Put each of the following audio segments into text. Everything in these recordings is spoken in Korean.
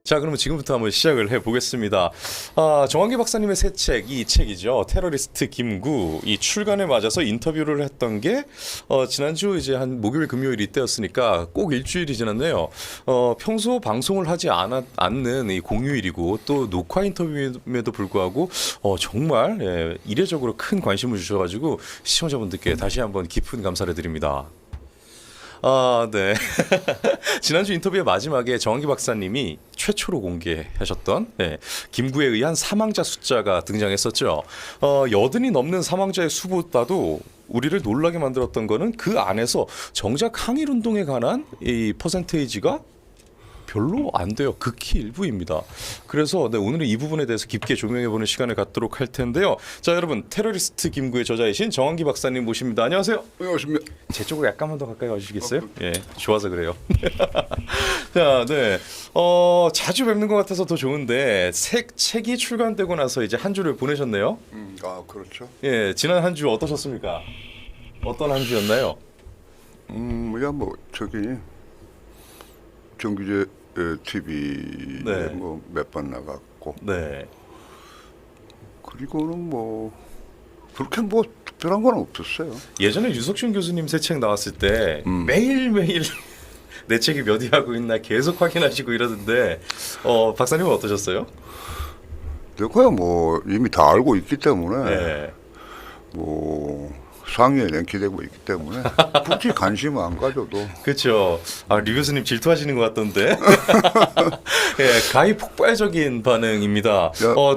자, 그러면 지금부터 한번 시작을 해보겠습니다. 정한기 박사님의 새 책, 이 책이죠. 테러리스트 김구. 이 출간을 맞아서 인터뷰를 했던 게 지난주 이제 한 목요일, 금요일 이때였으니까 꼭 일주일이 지났네요. 평소 방송을 하지 않는 이 공휴일이고 또 녹화 인터뷰임에도 불구하고 정말 이례적으로 큰 관심을 주셔가지고 시청자분들께 다시 한번 깊은 감사를 드립니다. 네. 지난주 인터뷰의 마지막에 정한기 박사님이 최초로 공개하셨던 김구에 의한 사망자 숫자가 등장했었죠. 80이 넘는 사망자의 수보다도 우리를 놀라게 만들었던 거는 그 안에서 정작 항일 운동에 관한 이 퍼센테이지가 별로 안 돼요. 극히 일부입니다. 그래서 오늘은 이 부분에 대해서 깊게 조명해보는 시간을 갖도록 할 텐데요. 자, 여러분, 테러리스트 김구의 저자이신 정한기 박사님 모십니다. 안녕하세요. 안녕하십니까. 제 쪽으로 약간만 더 가까이 와주시겠어요? 예, 좋아서 그래요. 자, 네. 자주 뵙는 것 같아서 더 좋은데 책이 출간되고 나서 이제 한 주를 보내셨네요. 그렇죠. 예, 지난 한 주 어떠셨습니까? 어떤 한 주였나요? 저기 정규제 TV에 네. 몇 번 나갔고, 네. 그리고는 그렇게 특별한 건 없었어요. 예전에 유석준 교수님 새 책 나왔을 때 매일매일 내 책이 몇 위 하고 있나 계속 확인하시고 이러던데 박사님은 어떠셨어요? 내가 이미 다 알고 있기 때문에 네. 상위에 랭크되고 있기 때문에 굳이 관심을 안 가져도. 그렇죠. 류 교수님 질투하시는 것 같던데. 예, 가히 폭발적인 반응입니다.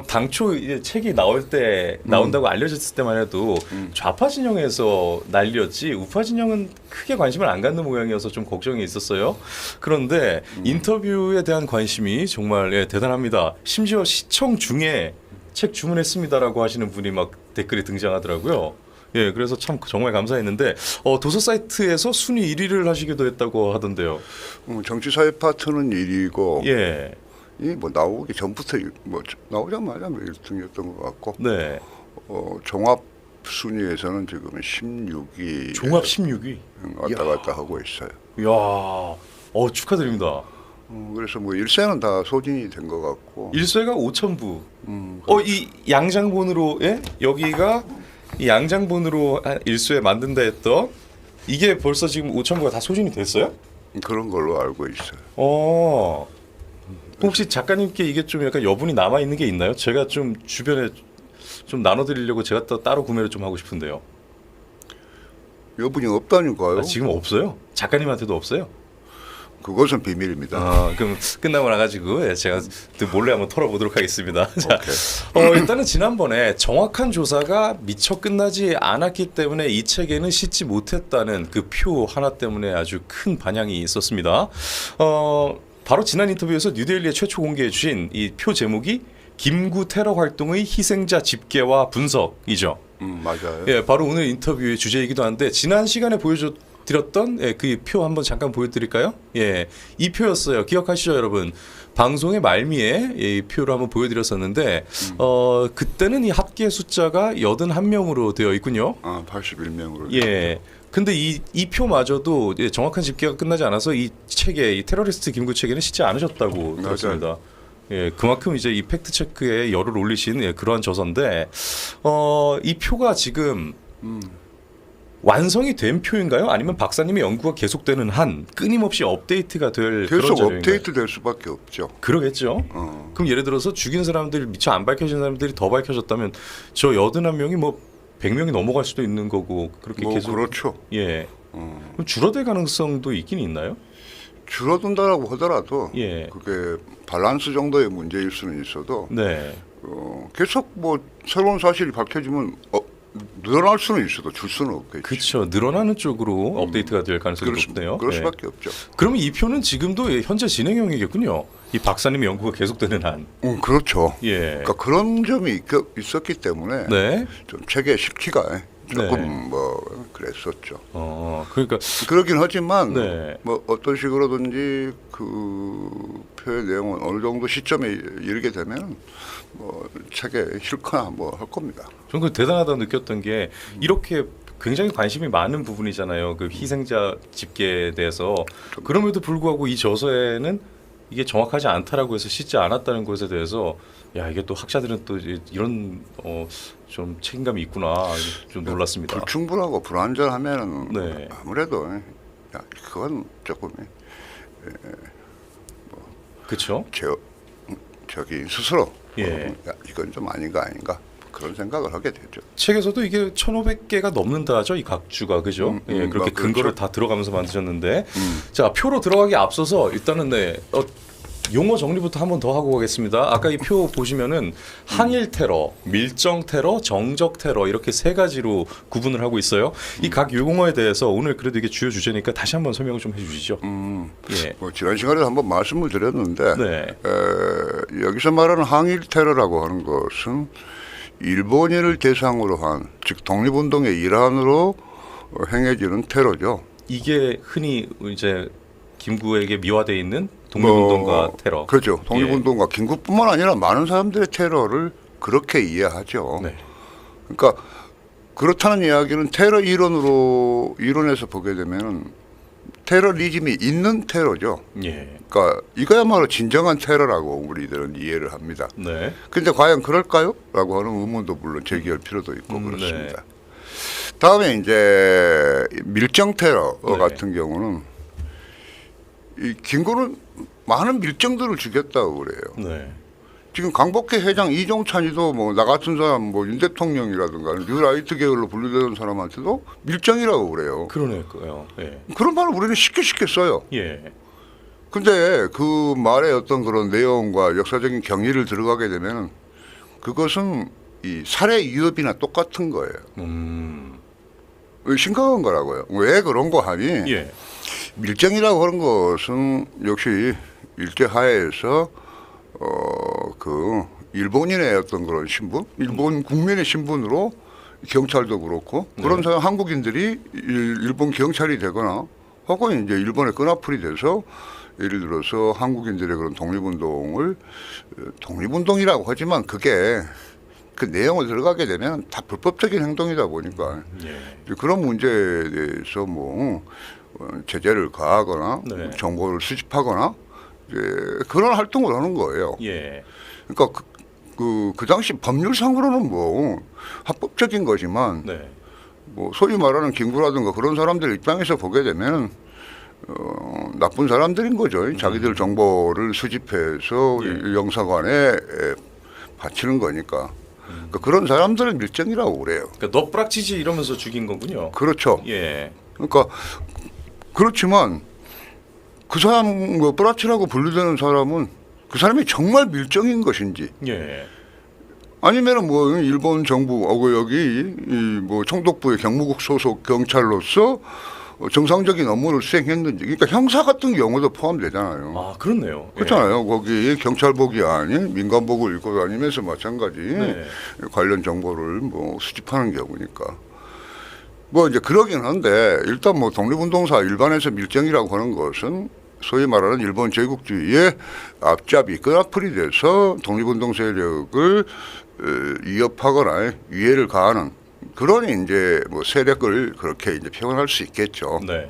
당초 이제 책이 나온다고 알려졌을 때만 해도 좌파 진영에서 난리였지 우파 진영은 크게 관심을 안 갖는 모양이어서 좀 걱정이 있었어요. 그런데 인터뷰에 대한 관심이 정말 대단합니다. 심지어 시청 중에 책 주문했습니다라고 하시는 분이 막 댓글이 등장하더라고요. 예, 그래서 참 정말 감사했는데 도서 사이트에서 순위 1위를 하시기도 했다고 하던데요. 정치사회 파트는 1위고, 예, 나오기 전부터 나오자마자 1등이었던 것 같고, 네. 종합 순위에서는 지금 16위. 종합 16위. 왔다 갔다 하고 있어요. 이야, 축하드립니다. 그래서 일세는 다 소진이 된 것 같고. 일쇄가 5,000부. 이 양장본으로 여기가 이 양장본으로 일쇄 만든다 했던 이게 벌써 지금 5,000부가 다 소진이 됐어요? 그런 걸로 알고 있어요. 혹시 작가님께 이게 좀 약간 여분이 남아 있는 게 있나요? 제가 좀 주변에 좀 나눠드리려고 제가 또 따로 구매를 좀 하고 싶은데요. 여분이 없다니까요. 지금 없어요? 작가님한테도 없어요? 그것은 비밀입니다. 그럼 끝나고 나가지고 제가 몰래 한번 털어보도록 하겠습니다. 자, 일단은 지난번에 정확한 조사가 미처 끝나지 않았기 때문에 이 책에는 싣지 못했다는 그 표 하나 때문에 아주 큰 반향이 있었습니다. 바로 지난 인터뷰에서 뉴데일리에 최초 공개해 주신 이 표 제목이 김구 테러 활동의 희생자 집계와 분석이죠. 맞아요. 예, 바로 오늘 인터뷰의 주제이기도 한데 지난 시간에 드렸던 그 표 한번 잠깐 보여드릴까요? 예, 이 표였어요. 기억하시죠, 여러분? 방송의 말미에 이 표를 한번 보여드렸었는데 그때는 이 합계 숫자가 81명으로 되어 있군요. 81명으로. 예. 근데 이 표마저도 정확한 집계가 끝나지 않아서 이 책에 이 테러리스트 김구 책에는 싣지 않으셨다고 들었습니다. 예, 그만큼 이제 이 팩트 체크에 열을 올리신 그러한 저서인데 이 표가 지금 완성이 된 표인가요? 아니면 박사님의 연구가 계속되는 한 끊임없이 업데이트가 될 그런 계속 자료인가요? 업데이트 될 수밖에 없죠. 그러겠죠. 그럼 예를 들어서 죽인 사람들 미처 안 밝혀진 사람들이 더 밝혀졌다면 저 81명이 100명이 넘어갈 수도 있는 거고 그렇게 계속 그렇죠. 예. 그럼 줄어들 가능성도 있긴 있나요? 줄어든다라고 하더라도 예. 그게 밸런스 정도의 문제일 수는 있어도 네. 계속 새로운 사실이 밝혀지면 늘어날 수는 있어도 줄 수는 없겠죠. 그렇죠. 늘어나는 쪽으로 업데이트가 될 가능성이 높네요. 그럴 예. 수밖에 없죠. 그러면 이 표는 지금도 현재 진행형이겠군요. 이 박사님의 연구가 계속되는 한. 그렇죠. 예. 그러니까 그런 점이 있었기 때문에 네. 좀 책의 식기가 조금 그랬었죠. 그러니까 그러긴 하지만 네. 어떤 식으로든지 그 표의 내용은 어느 정도 시점에 이르게 되면 책에 실거나 할 겁니다. 저는 대단하다고 느꼈던 게 이렇게 굉장히 관심이 많은 부분이잖아요. 그 희생자 집계에 대해서. 그럼에도 불구하고 이 저서에는 이게 정확하지 않다라고 해서 씻지 않았다는 것에 대해서 야 이게 또 학자들은 또 이런 좀 책임감이 있구나 좀 놀랐습니다. 불충분하고 불완전하면은 네. 아무래도 야, 그건 조금 그렇죠? 저기 스스로 예. 야, 이건 좀 아닌가 그런 생각을 하게 되죠. 책에서도 이게 1,500개가 넘는다 하죠 이 각주가 그죠? 예, 그렇게 그렇죠. 근거를 다 들어가면서 만드셨는데 자 표로 들어가기 앞서서 일단은 네 용어 정리부터 한번 더 하고 가겠습니다. 아까 이 표 보시면은 항일 테러, 밀정 테러, 정적 테러 이렇게 세 가지로 구분을 하고 있어요. 이 각 용어에 대해서 오늘 그래도 이게 주요 주제니까 다시 한번 설명을 좀 해주시죠. 예. 뭐 지난 시간에 한번 말씀을 드렸는데 네. 여기서 말하는 항일 테러라고 하는 것은 일본인을 대상으로 한 즉 독립운동의 일환으로 행해지는 테러죠. 이게 흔히 이제 김구에게 미화되어 있는 독립운동과 테러. 그렇죠. 독립운동과 김구뿐만 아니라 많은 사람들의 테러를 그렇게 이해하죠. 네. 그러니까 그렇다는 이야기는 테러 이론에서 보게 되면 테러리즘이 있는 테러죠. 예. 그러니까 이거야말로 진정한 테러라고 우리들은 이해를 합니다. 네. 근데 과연 그럴까요? 라고 하는 의문도 물론 제기할 필요도 있고 그렇습니다. 네. 다음에 이제 밀정 테러 네. 같은 경우는 이 김구는 많은 밀정들을 죽였다고 그래요. 네. 지금 강복회 회장 이종찬이도 뭐 나 같은 사람 뭐 윤 대통령이라든가 뉴라이트 계열로 분류되는 사람한테도 밀정이라고 그래요. 그러네요. 예. 그런 말을 우리는 쉽게 써요. 예. 근데 그 말의 어떤 그런 내용과 역사적인 경위를 들어가게 되면 그것은 이 살해 위협이나 똑같은 거예요. 심각한 거라고요. 왜 그런 거 하니? 예. 밀정이라고 하는 것은 역시 일제하에서 그 일본인의 어떤 그런 신분, 일본 국민의 신분으로 경찰도 그렇고 그런 사람 한국인들이 일본 경찰이 되거나 혹은 이제 일본의 끈앞풀이 돼서 예를 들어서 한국인들의 그런 독립운동이라고 하지만 그게 그 내용을 들어가게 되면 다 불법적인 행동이다 보니까 예. 그런 문제에 대해서 뭐 제재를 가하거나 네. 정보를 수집하거나 이제 그런 활동을 하는 거예요. 예. 그러니까 그 당시 법률상으로는 뭐 합법적인 거지만 네. 뭐 소위 말하는 김구라든가 그런 사람들 입장에서 보게 되면 나쁜 사람들인 거죠. 자기들 정보를 수집해서 예. 영사관에 바치는 거니까. 그러니까 그런 사람들을 밀정이라고 그래요. 그러니까 너 뿌락치지 이러면서 죽인 거군요. 그렇죠. 예. 그러니까 그렇지만 그 사람 뭐 뿌라치라고 분류되는 사람은 그 사람이 정말 밀정인 것인지 예. 아니면은 뭐 일본 정부 여기 뭐 총독부의 경무국 소속 경찰로서 정상적인 업무를 수행했는지 그러니까 형사 같은 경우도 포함되잖아요. 아 그렇네요. 그렇잖아요. 거기 경찰복이 아닌 민간복을 입고 다니면서 마찬가지 네. 관련 정보를 뭐 수집하는 경우니까. 뭐 이제 그러긴 한데 일단 뭐 독립운동사 일반에서 밀정이라고 하는 것은 소위 말하는 일본 제국주의의 앞잡이 끈앞풀이 돼서 독립운동 세력을 위협하거나 위해를 가하는 그런 이제 뭐 세력을 그렇게 이제 표현할 수 있겠죠. 네.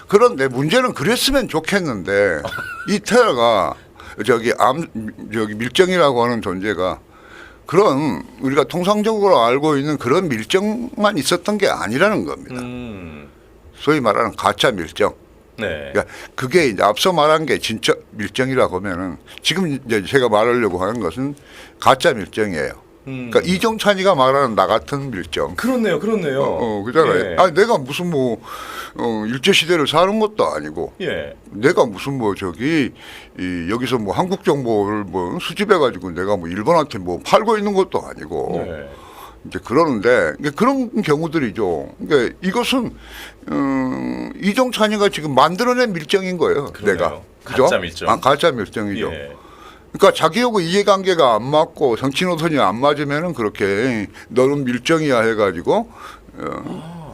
그런데 문제는 그랬으면 좋겠는데 이 테러가 저기 밀정이라고 하는 존재가 그런 우리가 통상적으로 알고 있는 그런 밀정만 있었던 게 아니라는 겁니다. 소위 말하는 가짜 밀정. 네. 그러니까 그게 이제 앞서 말한 게 진짜 밀정이라고 하면은 지금 이제 제가 말하려고 하는 것은 가짜 밀정이에요. 그러니까 이종찬이가 말하는 나 같은 밀정. 그렇네요. 그잖아요. 예. 아니 내가 무슨 뭐 일제 시대를 사는 것도 아니고, 예. 내가 무슨 뭐 여기서 뭐 한국 정보를 뭐 수집해 가지고 내가 뭐 일본한테 뭐 팔고 있는 것도 아니고. 네. 이제 그러는데 그런 경우들이죠. 그러니까 이것은 이종찬이가 지금 만들어낸 밀정인 거예요. 그러네요. 내가 그죠? 가짜 밀정. 가짜 밀정이죠. 예. 그러니까 자기하고 이해관계가 안 맞고 정치 노선이 안 맞으면은 그렇게 너는 밀정이야 해가지고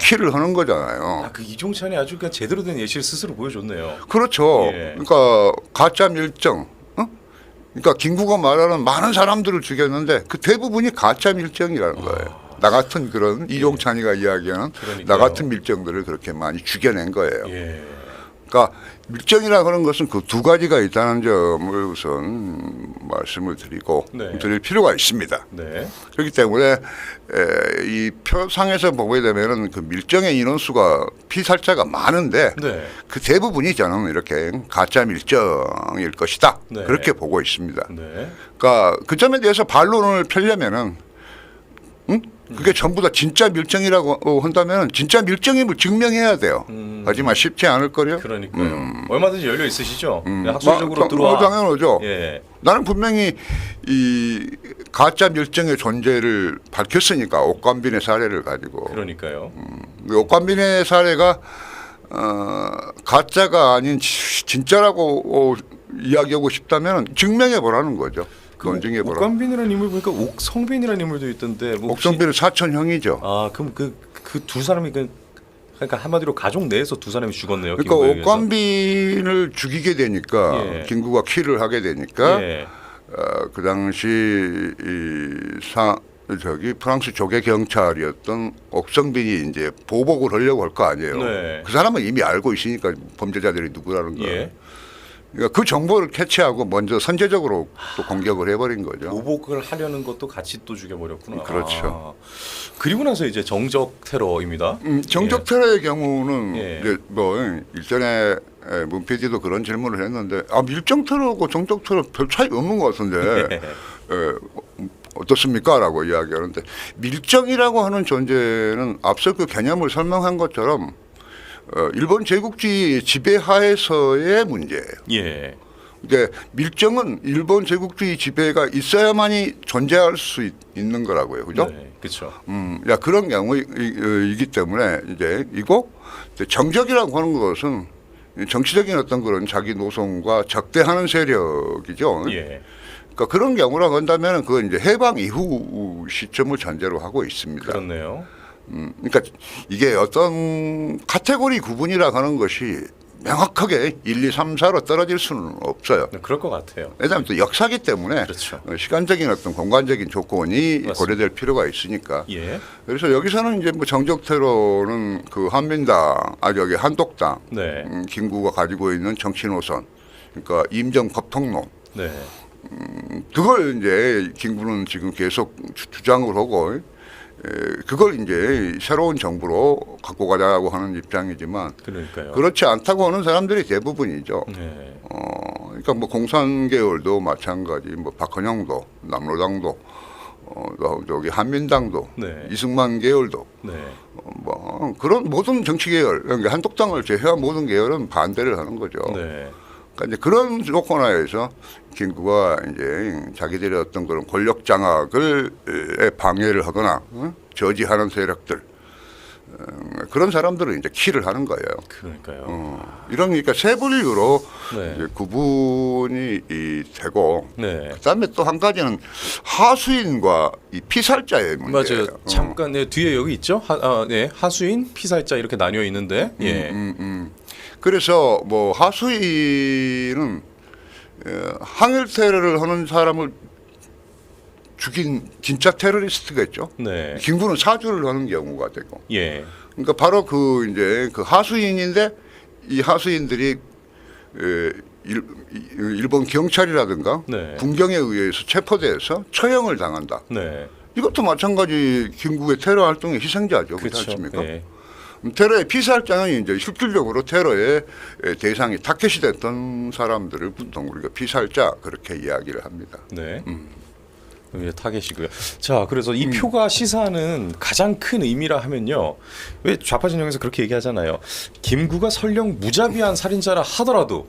키를 하는 거잖아요. 아, 그 이종찬이 아주 그냥 제대로 된 예시를 스스로 보여줬네요. 그렇죠. 예. 그러니까 가짜 밀정. 그러니까 김구가 말하는 많은 사람들을 죽였는데 그 대부분이 가짜 밀정이라는 거예요. 나 같은 그런 이종찬이가 이야기하는 그러니까요. 나 같은 밀정들을 그렇게 많이 죽여낸 거예요. 예. 그러니까 밀정이라 하는 것은 그 두 가지가 있다는 점을 우선 말씀을 드리고 네. 드릴 필요가 있습니다. 네. 그렇기 때문에 이 표상에서 보게 되면은 그 밀정의 인원수가 피살자가 많은데 네. 그 대부분이 저는 이렇게 가짜 밀정일 것이다. 네. 그렇게 보고 있습니다. 네. 그러니까 그 점에 대해서 반론을 펴려면은 그게 전부 다 진짜 밀정이라고 한다면 진짜 밀정임을 증명해야 돼요. 하지만 쉽지 않을 거요. 그러니까요. 얼마든지 열려 있으시죠. 학술적으로 들어와. 당연하죠. 예. 나는 분명히 이 가짜 밀정의 존재를 밝혔으니까 옥관빈의 사례를 가지고 그러니까요. 옥관빈의 사례가 가짜가 아닌 진짜라고 이야기하고 싶다면 증명해 보라는 거죠. 검증해 보라. 옥관빈이라는 인물 보니까 옥성빈이라는 인물도 있던데. 뭐 혹시- 옥성빈은 사촌 형이죠. 아 그럼 그 두 사람이 그러니까 한마디로 가족 내에서 두 사람이 죽었네요. 그러니까 김구에 의해서. 옥관빈을 죽이게 되니까 예. 김구가 킬을 하게 되니까 예. 그 당시 저기 프랑스 조계 경찰이었던 옥성빈이 이제 보복을 하려고 할 거 아니에요. 네. 그 사람은 이미 알고 있으니까 범죄자들이 누구라는 거. 예. 그러니까 그 정보를 캐치하고 먼저 선제적으로 또 공격을 해버린 거죠. 보복을 하려는 것도 같이 또 죽여버렸구나. 그렇죠. 그리고 나서 이제 정적 테러입니다. 정적 테러의 경우는 예. 이제 뭐 일전에 문 PD도 그런 질문을 했는데 밀정 테러고 정적 테러 별 차이가 없는 것 같은데 어떻습니까?라고 이야기하는데 밀정이라고 하는 존재는 앞서 그 개념을 설명한 것처럼 일본 제국주의 지배하에서의 문제예요. 예. 이게 밀정은 일본 제국주의 지배가 있어야만이 존재할 수 있는 거라고요, 그죠? 네, 그렇죠. 야 그런 경우이기 때문에 이제 정적이라고 하는 것은 정치적인 어떤 그런 자기 노선과 적대하는 세력이죠. 예. 그러니까 그런 경우라고 한다면 그건 이제 해방 이후 시점을 전제로 하고 있습니다. 그렇네요. 그러니까 이게 어떤 카테고리 구분이라고 하는 것이 명확하게 1, 2, 3, 4로 떨어질 수는 없어요. 네, 그럴 것 같아요. 왜냐하면 또 역사기 때문에 그렇죠. 시간적인 어떤 공간적인 조건이 맞습니다. 고려될 필요가 있으니까. 예. 그래서 여기서는 이제 뭐 정적 테러는 그 한민당, 여기 한독당, 네. 김구가 가지고 있는 정치 노선, 그러니까 임정법 통론. 네. 그걸 이제 김구는 지금 계속 주장을 하고 그걸 이제 새로운 정부로 갖고 가자고 하는 입장이지만 그러니까요. 그렇지 않다고 하는 사람들이 대부분이죠. 네. 그러니까 뭐 공산 계열도 마찬가지, 뭐 박헌영도, 남로당도, 저기 한민당도, 네. 이승만 계열도, 네. 뭐 그런 모든 정치 계열, 그러니까 한독당을 제외한 모든 계열은 반대를 하는 거죠. 네. 그러니까 이제 그런 조건 하에서 김구가 이제 자기들의 어떤 그런 권력 장악을 방해를 하거나 저지하는 세력들 그런 사람들은 이제 킬을 하는 거예요. 그러니까요. 이런 그러니까 세 분류로 네. 이제 구분이 되고 네. 그다음에 또 한 가지는 하수인과 이 피살자의 문제예요. 맞아요. 잠깐 네, 뒤에 여기 있죠. 네. 하수인, 피살자 이렇게 나뉘어 있는데. 예. 그래서 뭐 하수인은 항일 테러를 하는 사람을 죽인 진짜 테러리스트겠죠. 네. 김구는 사주를 하는 경우가 되고. 예. 그러니까 바로 그 이제 그 하수인인데 이 하수인들이 일본 경찰이라든가 네. 군경에 의해서 체포돼서 처형을 당한다. 네. 이것도 마찬가지 김구의 테러 활동의 희생자죠. 그렇지 그렇죠. 않습니까? 예. 테러의 피살자는 이제 실질적으로 테러의 대상이 타켓이 됐던 사람들을 보통 우리가 피살자 그렇게 이야기를 합니다. 네. 여기 타겟이고요. 자, 그래서 이 표가 시사하는 가장 큰 의미라 하면요. 왜 좌파 진영에서 그렇게 얘기하잖아요. 김구가 설령 무자비한 살인자라 하더라도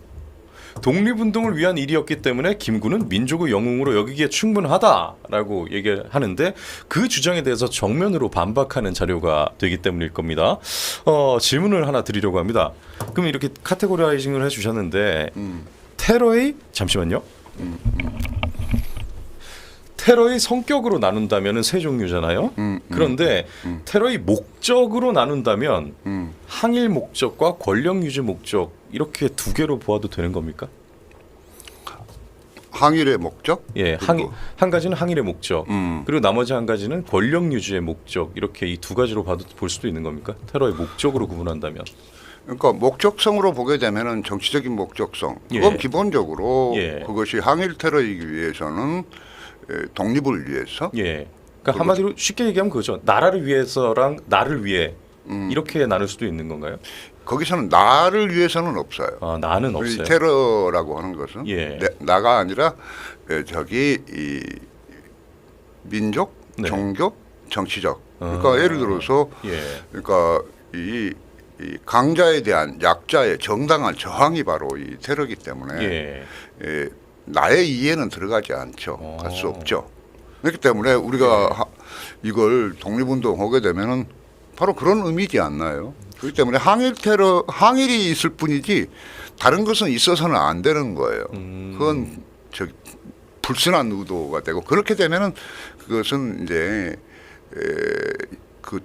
독립운동을 위한 일이었기 때문에 김구는 민족의 영웅으로 여기기에 충분하다라고 얘기하는데 그 주장에 대해서 정면으로 반박하는 자료가 되기 때문일 겁니다. 질문을 하나 드리려고 합니다. 그럼 이렇게 카테고라이징을 해주셨는데 테러의 잠시만요. 테러의 성격으로 나눈다면 세 종류잖아요. 그런데 테러의 목적으로 나눈다면 항일 목적과 권력 유지 목적 이렇게 두 개로 보아도 되는 겁니까? 항일의 목적? 예, 한 가지는 항일의 목적, 그리고 나머지 한 가지는 권력 유지의 목적 이렇게 이 두 가지로 봐도 볼 수도 있는 겁니까? 테러의 목적으로 구분한다면. 그러니까 목적성으로 보게 되면은 정치적인 목적성. 그건 예. 기본적으로 예. 그것이 항일 테러이기 위해서는 독립을 위해서. 예. 그러니까 한마디로 쉽게 얘기하면 그거죠. 나라를 위해서랑 나를 위해 이렇게 나눌 수도 있는 건가요? 거기서는 나를 위해서는 없어요. 아, 나는 이 없어요. 테러라고 하는 것은 예. 나가 아니라 저기 이 민족, 네. 종교, 정치적. 그러니까 예를 들어서 예. 그러니까 이 강자에 대한 약자의 정당한 저항이 바로 이 테러이기 때문에 예. 나의 이해는 들어가지 않죠. 갈 수 어. 없죠. 그렇기 때문에 우리가 이걸 독립운동 하게 되면은 바로 그런 의미지 않나요? 그렇기 때문에 항일이 있을 뿐이지 다른 것은 있어서는 안 되는 거예요. 그건 불순한 의도가 되고 그렇게 되면은 그것은 이제 그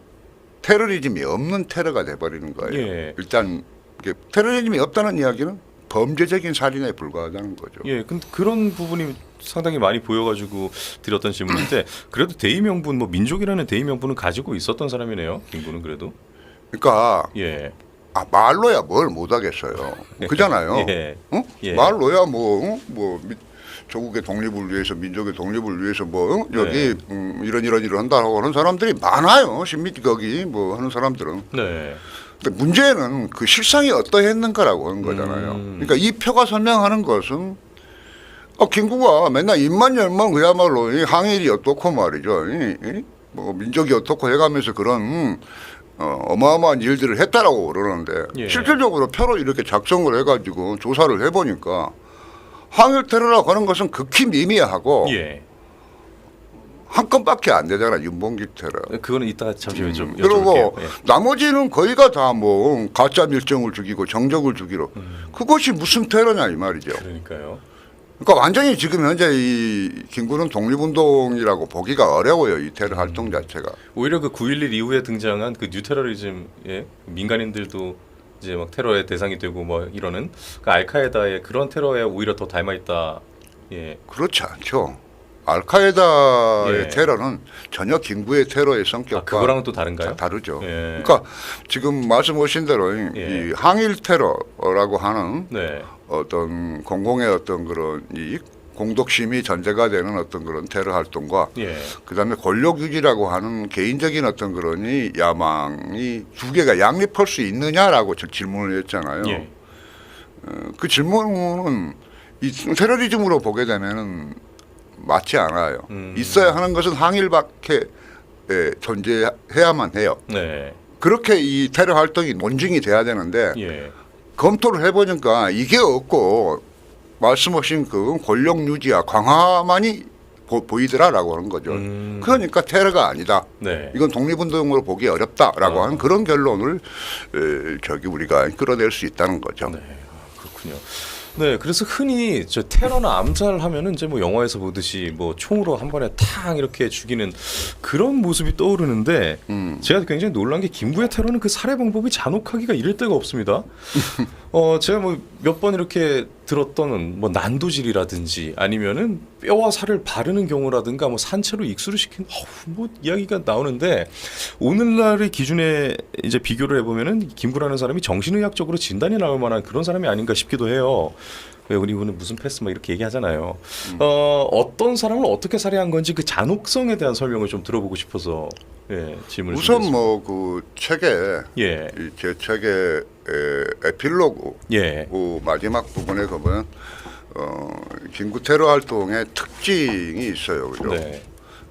테러리즘이 없는 테러가 돼버리는 거예요. 예. 일단 이게 테러리즘이 없다는 이야기는 범죄적인 살인에 불과하다는 거죠. 예, 근데 그런 부분이 상당히 많이 보여가지고 드렸던 질문인데 그래도 대의 명분, 뭐 민족이라는 대의 명분은 가지고 있었던 사람이네요. 김구는 그래도. 그러니까 예. 말로야 뭘 못하겠어요. 그잖아요. 예. 어? 예. 말로야 뭐 조국의 독립을 위해서 민족의 독립을 위해서 뭐 여기 이런 한다고 하는 사람들이 많아요. 거기 뭐 하는 사람들은. 네. 근데 문제는 그 실상이 어떠했는가라고 하는 거잖아요. 그러니까 이 표가 설명하는 것은 김구가 맨날 입만 열면 그야말로 이 항일이 어떻고 말이죠. 뭐 민족이 어떻고 해가면서 그런 어마어마한 일들을 했다라고 그러는데 예. 실질적으로 표로 이렇게 작성을 해가지고 조사를 해보니까 항일 테러라고 하는 것은 극히 미미하고 예. 한 건밖에 안 되잖아. 윤봉길 테러. 그거는 이따가 잠시만 좀 그리고 여쭤볼게요. 예. 나머지는 거의가 다 뭐 가짜 밀정을 죽이고 정적을 죽이러 그것이 무슨 테러냐 이 말이죠. 그러니까요. 그러니까 완전히 지금 현재 이 김구는 독립운동이라고 보기가 어려워요. 이 테러 활동 자체가. 오히려 그 9.11 이후에 등장한 그 뉴테러리즘, 예, 민간인들도 이제 막 테러의 대상이 되고 뭐 이러는 그 알카에다의 그런 테러에 오히려 더 닮아 있다. 예. 그렇지 않죠. 알카에다의 예. 테러는 전혀 김구의 테러의 성격과 그거랑은 또 다른가요? 다르죠. 예. 그러니까 지금 말씀하신 대로 예. 이 항일 테러라고 하는 네. 어떤 공공의 어떤 그런 이 공덕심이 전제가 되는 어떤 그런 테러 활동과 예. 그다음에 권력 유지라고 하는 개인적인 어떤 그런 이 야망이 두 개가 양립할 수 있느냐라고 질문을 했잖아요. 예. 그 질문은 이 테러리즘으로 보게 되면은 맞지 않아요. 있어야 하는 것은 항일밖에 존재해야만 해요. 네. 그렇게 이 테러 활동이 논증이 돼야 되는데 예. 검토를 해보니까 이게 없고 말씀하신 그 권력 유지와 강화만이 보이더라라고 하는 거죠. 그러니까 테러가 아니다. 네. 이건 독립운동으로 보기 어렵다라고 하는 그런 결론을 우리가 끌어낼 수 있다는 거죠. 네. 그렇군요. 네, 그래서 흔히 저 테러나 암살하면은 이제 뭐 영화에서 보듯이 뭐 총으로 한 번에 탕 이렇게 죽이는 그런 모습이 떠오르는데 제가 굉장히 놀란 게 김구의 테러는 그 살해 방법이 잔혹하기가 이를 데가 없습니다. 제가 뭐 몇 번 이렇게 들었던 뭐 난도질이라든지 아니면은 뼈와 살을 바르는 경우라든가 뭐 산채로 익수를 시킨 뭐 이야기가 나오는데 오늘날의 기준에 이제 비교를 해보면은 김구라는 사람이 정신의학적으로 진단이 나올 만한 그런 사람이 아닌가 싶기도 해요. 왜 우리는 무슨 패스 막 이렇게 얘기하잖아요. 어떤 사람을 어떻게 살해한 건지 그 잔혹성에 대한 설명을 좀 들어보고 싶어서 질문을 우선 드렸습니다. 뭐 그 책에 예. 제 책의 에필로그 예. 그 마지막 부분에 보면 김구 테러 활동의 특징이 있어요. 그죠? 네.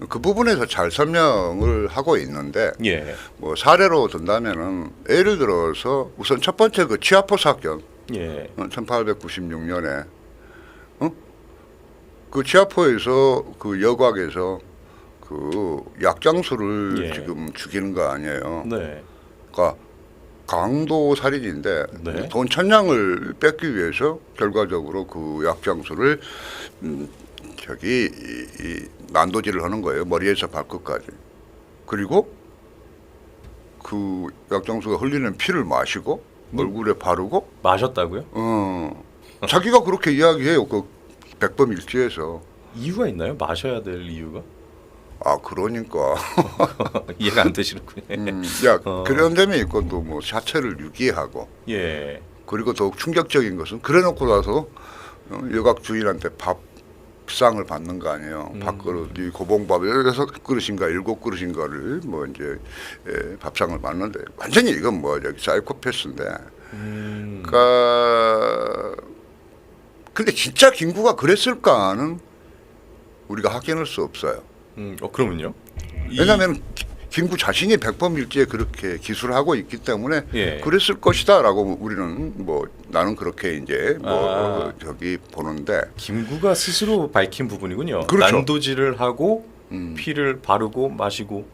그 부분에서 잘 설명을 하고 있는데 예. 뭐 사례로 든다면은 예를 들어서 우선 첫 번째 그 치아포 사건 예. 1896년에 그 치아포에서 그 여곽에서 그 약장수를 예. 지금 죽이는 거 아니에요. 네. 그러니까 강도 살인인데 네. 돈 1,000냥을 뺏기 위해서 결과적으로 그 약장수를 이 난도질을 하는 거예요. 머리에서 발끝까지. 그리고 그 약장수가 흘리는 피를 마시고 얼굴에 바르고 마셨다고요? 자기가 그렇게 이야기해요. 그 백범일지에서. 이유가 있나요? 마셔야 될 이유가? 아 그러니까 이해가 안 되시는군요. 야 그런 점이 있고 또 뭐 사체를 유기하고 예. 그리고 더욱 충격적인 것은 그래놓고 나서 여각 주인한테 밥상을 받는 거 아니에요. 밥그릇, 이 고봉밥 6그릇인가 7그릇인가를 뭐 이제 밥상을 받는데 완전히 이건 뭐 저기 사이코패스인데. 그러니까 근데 진짜 김구가 그랬을까는 우리가 확인할 수 없어요. 그러면요? 왜냐하면 김구 자신이 백범일지에 그렇게 기술하고 있기 때문에 예. 그랬을 것이다라고 우리는 뭐 나는 그렇게 이제 뭐 저기 보는데 김구가 스스로 밝힌 부분이군요. 그렇죠. 난도질을 하고 피를 바르고 마시고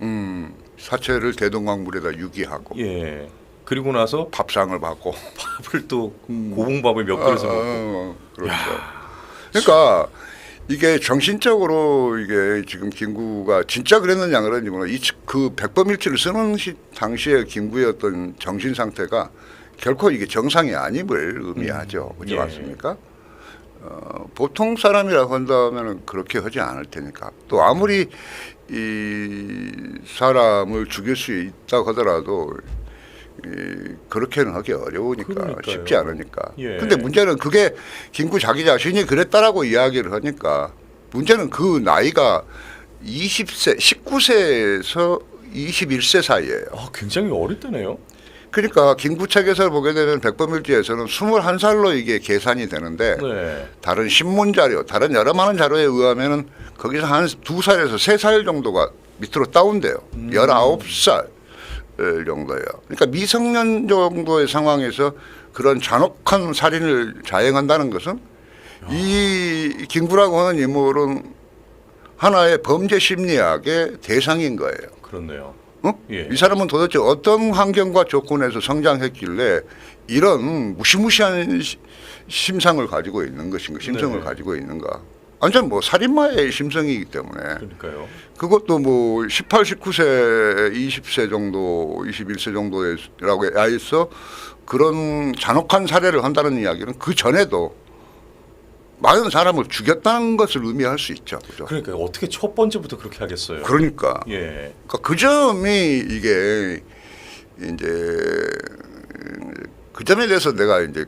사체를 대동강물에다 유기하고 예. 그리고 나서 밥상을 받고 밥을 또 고봉밥을 몇 그릇을 먹고 그렇죠. 그러니까 이게 정신적으로 이게 지금 김구가 진짜 그랬느냐 안 그랬느냐 몰라. 그 백범일지를 쓰는 당시에 김구의 어떤 정신 상태가 결코 이게 정상이 아님을 의미하죠. 그렇지 예. 않습니까? 보통 사람이라고 한다면 그렇게 하지 않을 테니까. 또 아무리 이 사람을 죽일 수 있다고 하더라도 그렇게는 하기 어려우니까 그러니까요. 쉽지 않으니까. 예. 근데 문제는 그게 김구 자기 자신이 그랬다라고 이야기를 하니까 문제는 그 나이가 20세, 19세에서 21세 사이예요. 굉장히 어릴 때네요. 그러니까 김구 책에서 보게 되면 백범일지에서는 21살로 이게 계산이 되는데 네. 다른 신문 자료, 다른 여러 많은 자료에 의하면은 거기서 한 2살에서 3살 정도가 밑으로 다운돼요. 19살 정도예요. 그러니까 미성년 정도의 상황에서 그런 잔혹한 살인을 자행한다는 것은 이 김구라고 하는 인물은 하나의 범죄 심리학의 대상인 거예요. 그렇네요. 예. 이 사람은 도대체 어떤 환경과 조건에서 성장했길래 이런 무시무시한 심상을 가지고 있는 것인가, 심성을 네. 가지고 가지고 있는가. 완전 뭐 살인마의 심성이기 때문에 그러니까요. 그것도 뭐 18, 19세, 20세 정도, 21세 정도라고 해서 그런 잔혹한 살해를 한다는 이야기는 그 전에도 많은 사람을 죽였다는 것을 의미할 수 있죠. 그죠? 그러니까 어떻게 첫 번째부터 그렇게 하겠어요? 그러니까. 예. 그러니까 그 점이 이게 이제 그 점에 대해서 내가 이제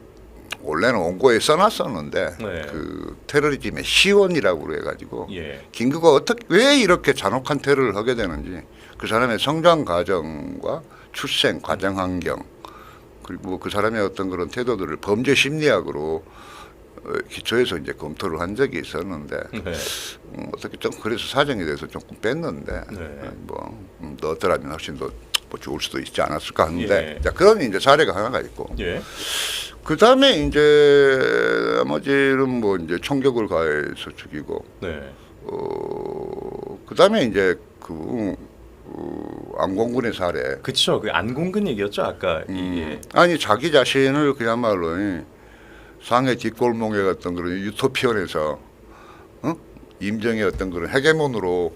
원래는 원고에 써놨었는데 네. 그 테러리즘의 시원이라고 해가지고 예. 김구가 어떻게 왜 이렇게 잔혹한 테러를 하게 되는지 그 사람의 성장 과정과 출생 과정 환경 그리고 그 사람의 어떤 그런 태도들을 범죄 심리학으로 기초해서 이제 검토를 한 적이 있었는데 네. 어떻게 좀 그래서 사정에 대해서 조금 뺐는데 네. 뭐 너더라면 훨씬 더 뭐 좋을 수도 있지 않았을까 하는데 예. 자, 그런 이제 사례가 하나가 있고 예. 그 다음에 이제 나머지는 뭐 이제 총격을 가해서 죽이고 네. 그 다음에 이제 안공군의 사례 그렇죠. 그 안공근 얘기였죠 아까 이게. 아니 자기 자신을 그야말로 상해 뒷골목에 어떤 그런 유토피언에서 임정의 어떤 그런 헤게몬으로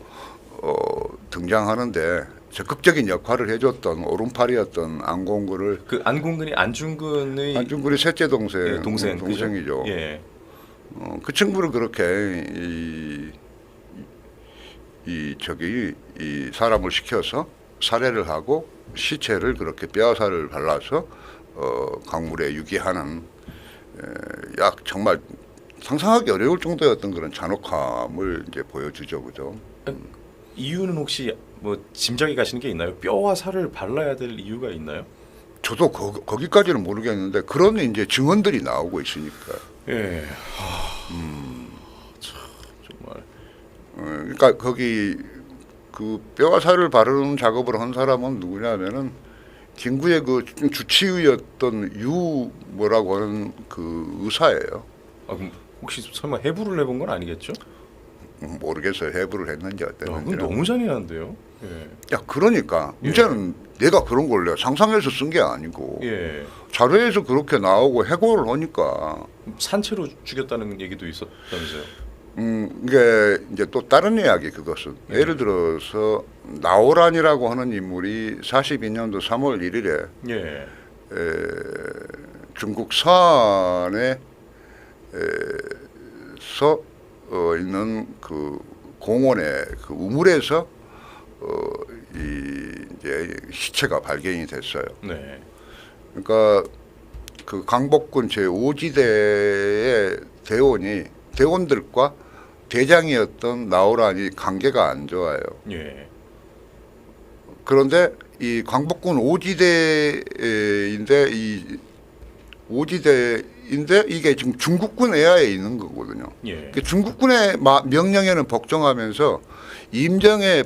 등장하는데 적극적인 역할을 해줬던 오른팔이었던 안공근을 그 안공근이 안중근의 안중근의 셋째 동생 예, 동생이죠. 그죠? 예. 그 친구를 그렇게 이 사람을 시켜서 살해를 하고 시체를 그렇게 뼈살을 발라서 강물에 유기하는 약 정말 상상하기 어려울 정도의 어떤 그런 잔혹함을 이제 보여주죠, 그죠? 이유는 혹시 뭐 짐작이 가시는 게 있나요? 뼈와 살을 발라야 될 이유가 있나요? 저도 거기까지는 모르겠는데 그런 이제 증언들이 나오고 있으니까. 예. 참 정말. 그러니까 거기 그 뼈와 살을 바르는 작업을 한 사람은 누구냐면은 김구의 그 주치의였던 유 뭐라고 하는 그 의사예요. 그럼 혹시 설마 해부를 해본 건 아니겠죠? 모르겠어요. 해부를 했는지 그건 어땠는지. 너무 잔인한데요. 예. 야 그러니까 문제는 내가 그런 걸 내가 상상해서 쓴 게 아니고 예. 자료에서 그렇게 나오고 해고를 하니까 산채로 죽였다는 얘기도 있었다면서요. 이게 이제 또 다른 이야기 그것은 예를 들어서 나오란이라고 하는 인물이 42년도 3월 1일에 예. 중국 서안에 서 있는 그 공원에 그 우물에서 이 이제 시체가 발견이 됐어요. 네. 그러니까 그 강복군 제5지대의 대원들과 대장이었던 나오란이 관계가 안 좋아요. 예. 그런데 이 광복군 5지대인데 이 5지대인데 이게 지금 중국군 내하에 있는 거거든요. 예. 그 중국군의 명령에는 복종하면서 임정의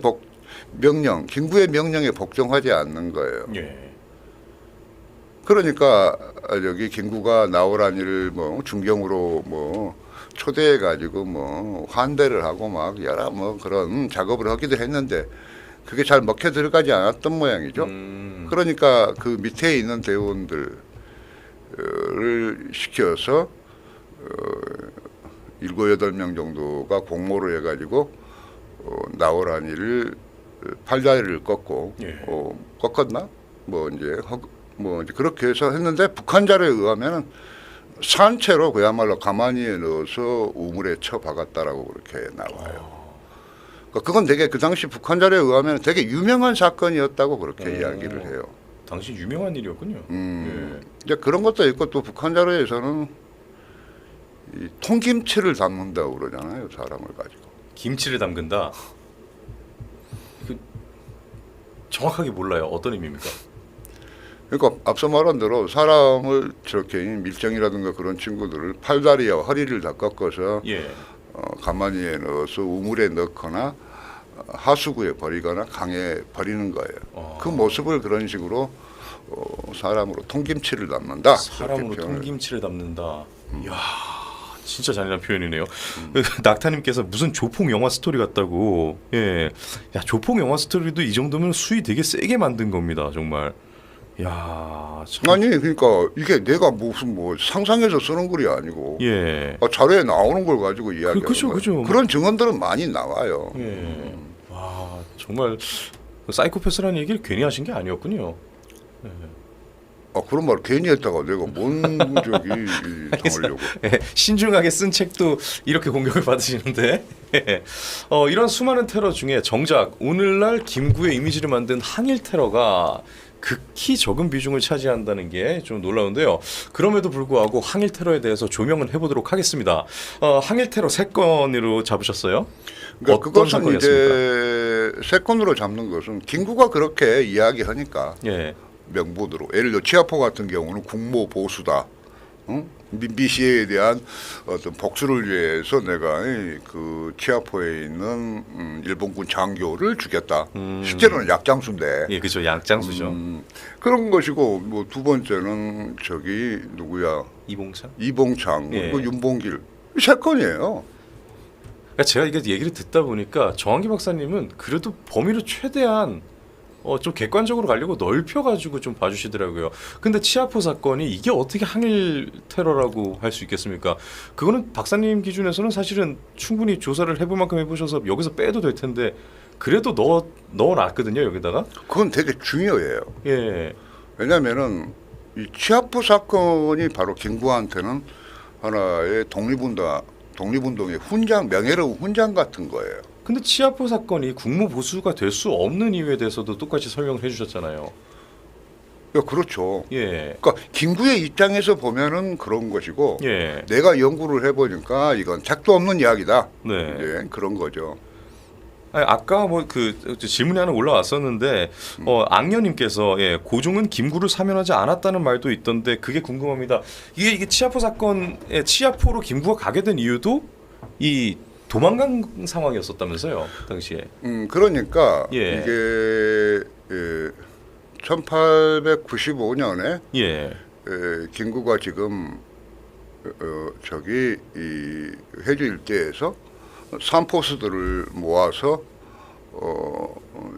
명령, 김구의 명령에 복종하지 않는 거예요. 예. 그러니까 여기 김구가 나오란이를 뭐 중경으로 뭐 초대해 가지고 뭐 환대를 하고 막 여러 뭐 그런 작업을 하기도 했는데 그게 잘 먹혀 들어가지 않았던 모양이죠. 그러니까 그 밑에 있는 대원들을 시켜서 7, 8명 정도가 공모를 해가지고 나오란이를 팔다리를 꺾고 예. 꺾었나? 뭐 이제 그렇게 해서 했는데 북한 자료에 의하면은 산채로 그야말로 가만히에 넣어서 우물에 쳐박았다라고 그렇게 나와요. 그러니까 그건 되게 그 당시 북한 자료에 의하면 되게 유명한 사건이었다고 그렇게 이야기를 해요. 당시 유명한 일이었군요. 예. 이제 그런 것도 있고 또 북한 자료에서는 이 통김치를 담는다고 그러잖아요, 사람을 가지고. 김치를 담근다. 그 정확하게 몰라요. 어떤 의미입니까? 그러니까 앞서 말한 대로 사람을 저렇게 밀정이라든가 그런 친구들을 팔다리와 허리를 다 꺾어서 예. 가마니에 넣어서 우물에 넣거나 하수구에 버리거나 강에 버리는 거예요. 그 모습을 그런 식으로 사람으로 통김치를 담는다. 사람으로 그렇게 표현을. 통김치를 담는다. 이야, 진짜 잔인한 표현이네요. 낙타님께서 무슨 조폭 영화 스토리 같다고. 예, 야 조폭 영화 스토리도 이 정도면 수위 되게 세게 만든 겁니다, 정말. 야, 참. 아니 그러니까 이게 내가 무슨 뭐 상상해서 쓰는 글이 아니고 예. 자료에 나오는 걸 가지고 이야기하는 그죠, 거예요. 그죠. 그런 증언들은 많이 나와요. 예. 와, 정말 사이코패스라는 얘기를 괜히 하신 게 아니었군요. 그런 말 괜히 했다가 내가 뭔 저기 당하려고. 예, 신중하게 쓴 책도 이렇게 공격을 받으시는데 이런 수많은 테러 중에 정작 오늘날 김구의 이미지를 만든 항일 테러가 극히 적은 비중을 차지한다는 게 좀 놀라운데요. 그럼에도 불구하고 항일 테러에 대해서 조명을 해보도록 하겠습니다. 항일 테러 3건으로 잡으셨어요? 그러니까 어떤 그것은 사건이었습니까? 이제 세 건으로 잡는 것은 김구가 그렇게 이야기하니까 예. 명분으로 예를 들어 치아포 같은 경우는 국모 보수다. 응? 민비시에 대한 어떤 복수를 위해서 내가 그 치아포에 있는 일본군 장교를 죽였다. 실제로는 약장수인데. 예, 그죠. 양장수죠. 그런 것이고 뭐 두 번째는 저기 누구야 이봉창? 이봉창 예. 그리고 윤봉길 세 건이에요. 그러니까 제가 이게 얘기를 듣다 보니까 정한기 박사님은 그래도 범위를 최대한 좀 객관적으로 가려고 넓혀가지고 좀 봐주시더라고요. 근데 치아포 사건이 이게 어떻게 항일 테러라고 할 수 있겠습니까? 그거는 박사님 기준에서는 사실은 충분히 조사를 해볼 만큼 해보셔서 여기서 빼도 될 텐데 그래도 넣어놨거든요 여기다가. 그건 되게 중요해요. 예. 왜냐하면은 이 치아포 사건이 바로 김구한테는 하나의 독립운동의 훈장, 명예로운 훈장 같은 거예요. 근데 치아포 사건이 국무 보수가 될 수 없는 이유에 대해서도 똑같이 설명을 해주셨잖아요. 그렇죠. 예. 그러니까 김구의 입장에서 보면은 그런 것이고 예. 내가 연구를 해보니까 이건 책도 없는 이야기다. 네. 예, 그런 거죠. 아니, 아까 뭐 그 질문이 하나 올라왔었는데 악녀님께서 고종은 김구를 사면하지 않았다는 말도 있던데 그게 궁금합니다. 이게 치아포 사건에 치아포로 김구가 가게 된 이유도 이 도망간 상황이었었다면서요 당시에. 그러니까 예. 이게 1895년에 예. 김구가 지금 저기 이 해주 일대에서 산포수들을 모아서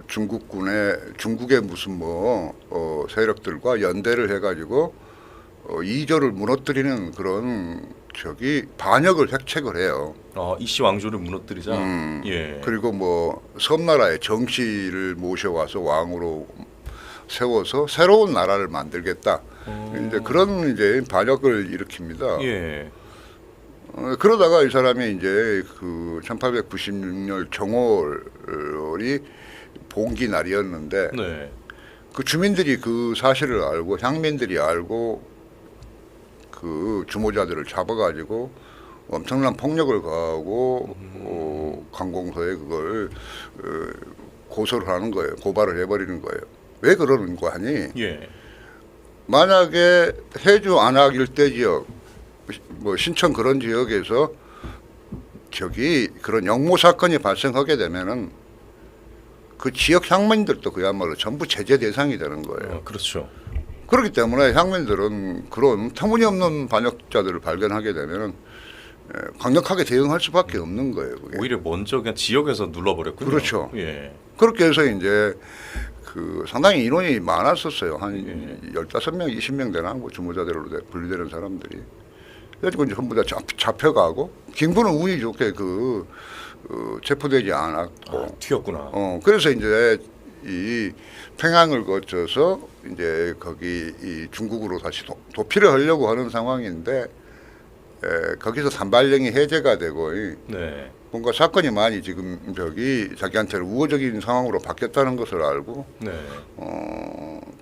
중국의 무슨 세력들과 연대를 해가지고 이조를 무너뜨리는 그런 저기 반역을 획책을 해요. 이씨 왕조를 무너뜨리자. 예. 그리고 뭐 섬나라의 정씨를 모셔와서 왕으로 세워서 새로운 나라를 만들겠다. 이제 그런 이제 반역을 일으킵니다. 예. 그러다가 이 사람이 이제 그 1896년 정월이 봉기 날이었는데 네. 그 주민들이 그 사실을 알고 향민들이 알고 그 주모자들을 잡아가지고 엄청난 폭력을 가하고 관공서에 그걸 고소를 하는 거예요. 고발을 해버리는 거예요. 왜 그러는 거 아니? 예. 만약에 해주 안악 일대 지역, 뭐 신천 그런 지역에서 저기 그런 역모 사건이 발생하게 되면은 그 지역 향민들도 그야말로 전부 제재 대상이 되는 거예요. 그렇죠. 그렇기 때문에 향민들은 그런 터무니없는 반역자들을 발견하게 되면은 강력하게 대응할 수밖에 없는 거예요. 그게. 오히려 먼저 그냥 지역에서 눌러버렸군요. 그렇죠. 예. 그렇게 해서 이제 그 상당히 인원이 많았었어요. 한 15명, 20명 되나 뭐 주모자들로 분리되는 사람들이. 그래가지고 이제 전부 다 잡혀가고 김구는 운이 좋게 체포되지 않았고. 튀었구나. 그래서 이제 이 평양을 거쳐서 이제 거기 이 중국으로 다시 도피를 하려고 하는 상황인데 거기서 산발령이 해제가 되고 네. 뭔가 사건이 많이 지금 저기 자기한테는 우호적인 상황으로 바뀌었다는 것을 알고 네.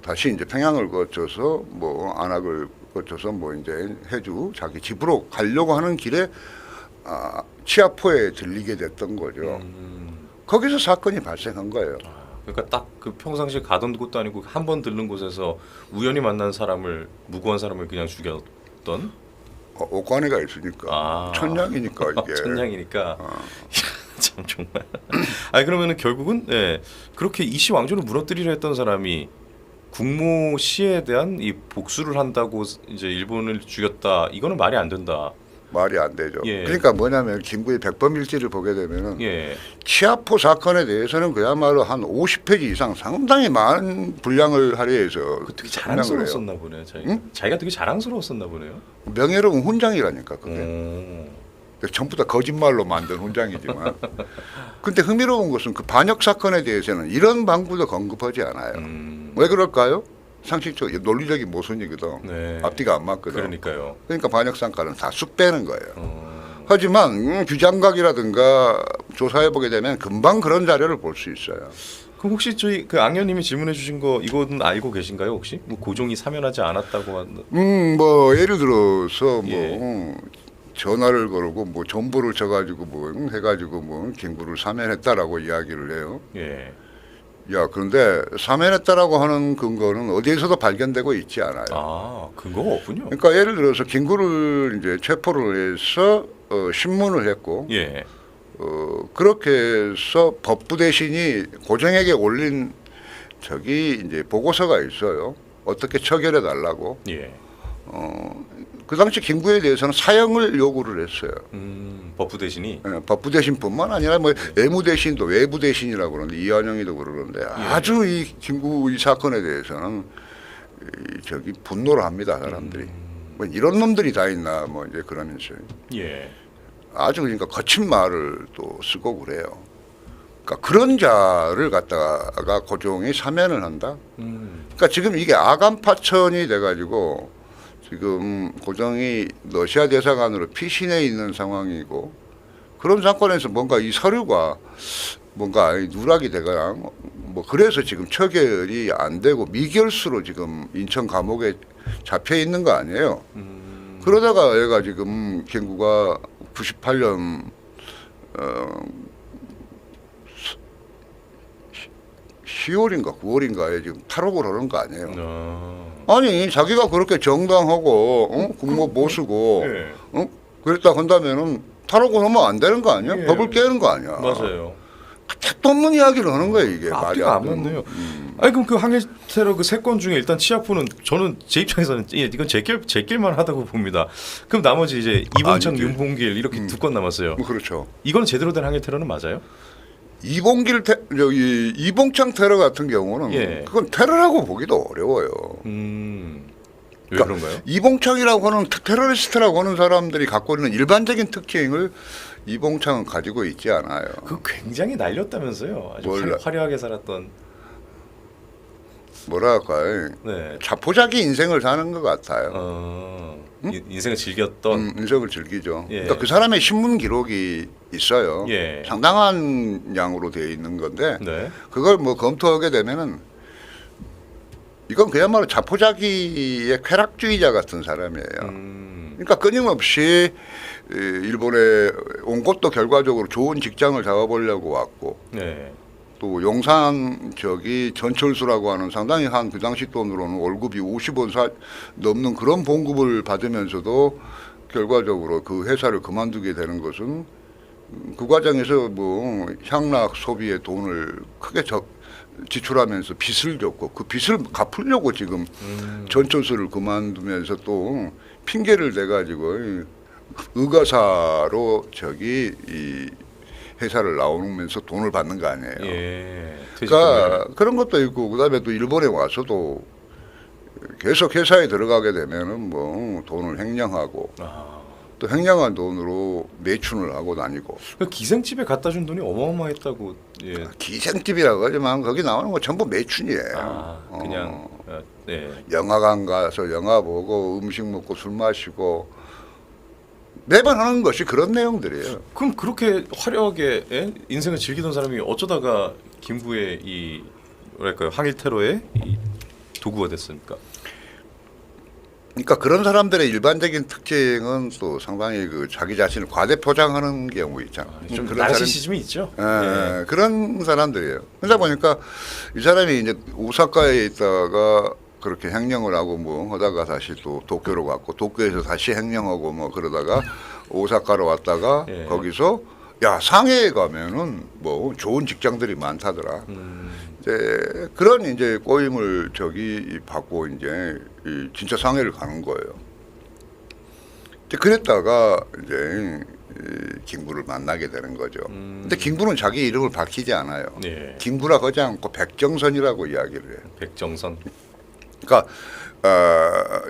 다시 이제 평양을 거쳐서 뭐 안악을 거쳐서 뭐 이제 해주 자기 집으로 가려고 하는 길에 치아포에 들리게 됐던 거죠. 거기서 사건이 발생한 거예요. 그러니까 딱 그 평상시에 가던 곳도 아니고 한 번 들른 곳에서 우연히 만난 사람을 무고한 사람을 그냥 죽였던. 옥관에가 있으니까 천냥이니까 이게 천냥이니까 참 정말. 아니 그러면은 결국은 그렇게 이씨 왕조를 무너뜨리려 했던 사람이 국모 씨에 대한 이 복수를 한다고 이제 일본을 죽였다. 이거는 말이 안 된다. 말이 안 되죠. 예. 그러니까 뭐냐면 김구의 백범일지를 보게 되면은 예. 치아포 사건에 대해서는 그야말로 한 50페이지 이상 상당히 많은 분량을 할애해서 되게 설명을 해요. 자랑스러웠었나 보네요. 자기가 되게 자랑스러웠었나 보네요. 명예로운 훈장이라니까 그게. 전부 다 거짓말로 만든 훈장이지만. 근데 흥미로운 것은 그 반역 사건에 대해서는 이런 방구도 언급하지 않아요. 왜 그럴까요? 상식적 논리적인 모순이거든. 네. 앞뒤가 안 맞거든. 그러니까요. 그러니까 반역 사건은 다 쑥 빼는 거예요. 하지만 규장각이라든가 조사해 보게 되면 금방 그런 자료를 볼 수 있어요. 그럼 혹시 저희 그 앙현님이 질문해 주신 거 이거는 알고 계신가요 혹시? 뭐 고종이 사면하지 않았다고 한. 뭐 예를 들어서 뭐 예. 전화를 걸고 뭐 전보를 쳐가지고 뭐 해가지고 뭐 김구를 사면했다라고 이야기를 해요. 예. 야 그런데 사면했다라고 하는 근거는 어디에서도 발견되고 있지 않아요. 근거가 없군요. 그러니까 예를 들어서 김구를 이제 체포를 해서 신문을 했고. 예. 그렇게 해서 법부 대신이 고종에게 올린 저기 이제 보고서가 있어요. 어떻게 처결해 달라고. 예. 그 당시 김구에 대해서는 사형을 요구를 했어요. 법부 대신이. 법부 대신뿐만 아니라 뭐 외무 대신도 외부 대신이라고 그러는데 이완영이도 그러는데 아주 이 김구 이 사건에 대해서는 저기 분노를 합니다 사람들이. 뭐 이런 놈들이 다 있나 뭐 이제 그러면서. 예. 아주 그러니까 거친 말을 또 쓰고 그래요. 그러니까 그런 자를 갖다가 고종이 사면을 한다. 그러니까 지금 이게 아간파천이 돼가지고 지금 고종이 러시아 대사관으로 피신해 있는 상황이고 그런 사건에서 뭔가 이 서류가 뭔가 누락이 되거나 뭐 그래서 지금 처결이 안 되고 미결수로 지금 인천 감옥에 잡혀 있는 거 아니에요. 그러다가 얘가 지금 김구가 98년 10월인가 9월인가에 지금 탈옥을 하는 거 아니에요. 아니 자기가 그렇게 정당하고 국모 모수고 예. 그랬다 한다면은 탈옥을 하면 안 되는 거 아니야? 예. 법을 깨는 거 아니야? 맞아요. 택도 없는 이야기를 하는 거예요 이게. 말이 앞뒤가 안 맞네요. 아니 그럼 그 항일 테러 그 세 건 중에 일단 치아포는 저는 제 입장에서는 이건 제낄만 하다고 봅니다. 그럼 나머지 이제 이봉창, 아니지. 윤봉길 이렇게 두 건 남았어요. 그렇죠. 이거는 제대로 된 항일 테러는 맞아요? 이봉창 테러 같은 경우는 예. 그건 테러라고 보기도 어려워요. 왜 그러니까 그런가요? 이봉창이라고 하는 테러리스트라고 하는 사람들이 갖고 있는 일반적인 특징을 이봉창은 가지고 있지 않아요. 그 굉장히 날렸다면서요. 아주 몰라. 화려하게 살았던. 뭐랄까 네. 자포자기 인생을 사는 것 같아요. 인생을 즐겼던. 인생을 즐기죠. 예. 그러니까 그 사람의 신문 기록이 있어요. 예. 상당한 양으로 되어 있는 건데 네. 그걸 뭐 검토하게 되면은 이건 그야말로 자포자기의 쾌락주의자 같은 사람이에요. 그러니까 끊임없이 일본에 온 것도 결과적으로 좋은 직장을 잡아보려고 왔고 네. 또 용산 전철수라고 하는 상당히 한 그 당시 돈으로는 월급이 50원 넘는 그런 봉급을 받으면서도 결과적으로 그 회사를 그만두게 되는 것은 그 과정에서 뭐 향락 소비에 돈을 크게 지출하면서 빚을 졌고 그 빚을 갚으려고 지금 전철수를 그만두면서 또 핑계를 대가지고 의가사로 이 회사를 나오면서 돈을 받는 거 아니에요. 예. 그러니까 그런 것도 있고 그다음에 또 일본에 와서도 계속 회사에 들어가게 되면은 뭐 돈을 횡령하고 또 횡령한 돈으로 매춘을 하고 다니고 그 기생집에 갖다 준 돈이 어마어마했다고. 예. 기생집이라고 하지만 거기 나오는 거 전부 매춘이에요. 그냥 네. 영화관 가서 영화 보고 음식 먹고 술 마시고 매번 하는 것이 그런 내용들이에요. 그럼 그렇게 화려하게 인생을 즐기던 사람이 어쩌다가 김구의 이 뭐랄까요 항일 테러의 이 도구가 됐습니까? 그러니까 그런 사람들의 일반적인 특징은 또 상당히 그 자기 자신을 과대 포장하는 경우 있잖아요. 좀 그런 나르시시즘이 있죠. 예, 그런 사람들이에요. 그러다 보니까 이 사람이 이제 오사카에 있다가 그렇게 횡령을 하고 뭐 하다가 다시 또 도쿄로 갔고 도쿄에서 다시 횡령하고 뭐 그러다가 오사카로 왔다가 예. 거기서 야 상해에 가면은 뭐 좋은 직장들이 많다더라. 이제 그런 이제 꼬임을 받고 이제 진짜 상해를 가는 거예요. 이제 그랬다가 이제 김구를 만나게 되는 거죠. 근데 김구는 자기 이름을 밝히지 않아요. 네. 김구라고 하지 않고 백정선이라고 이야기를 해요. 백정선. 그러니까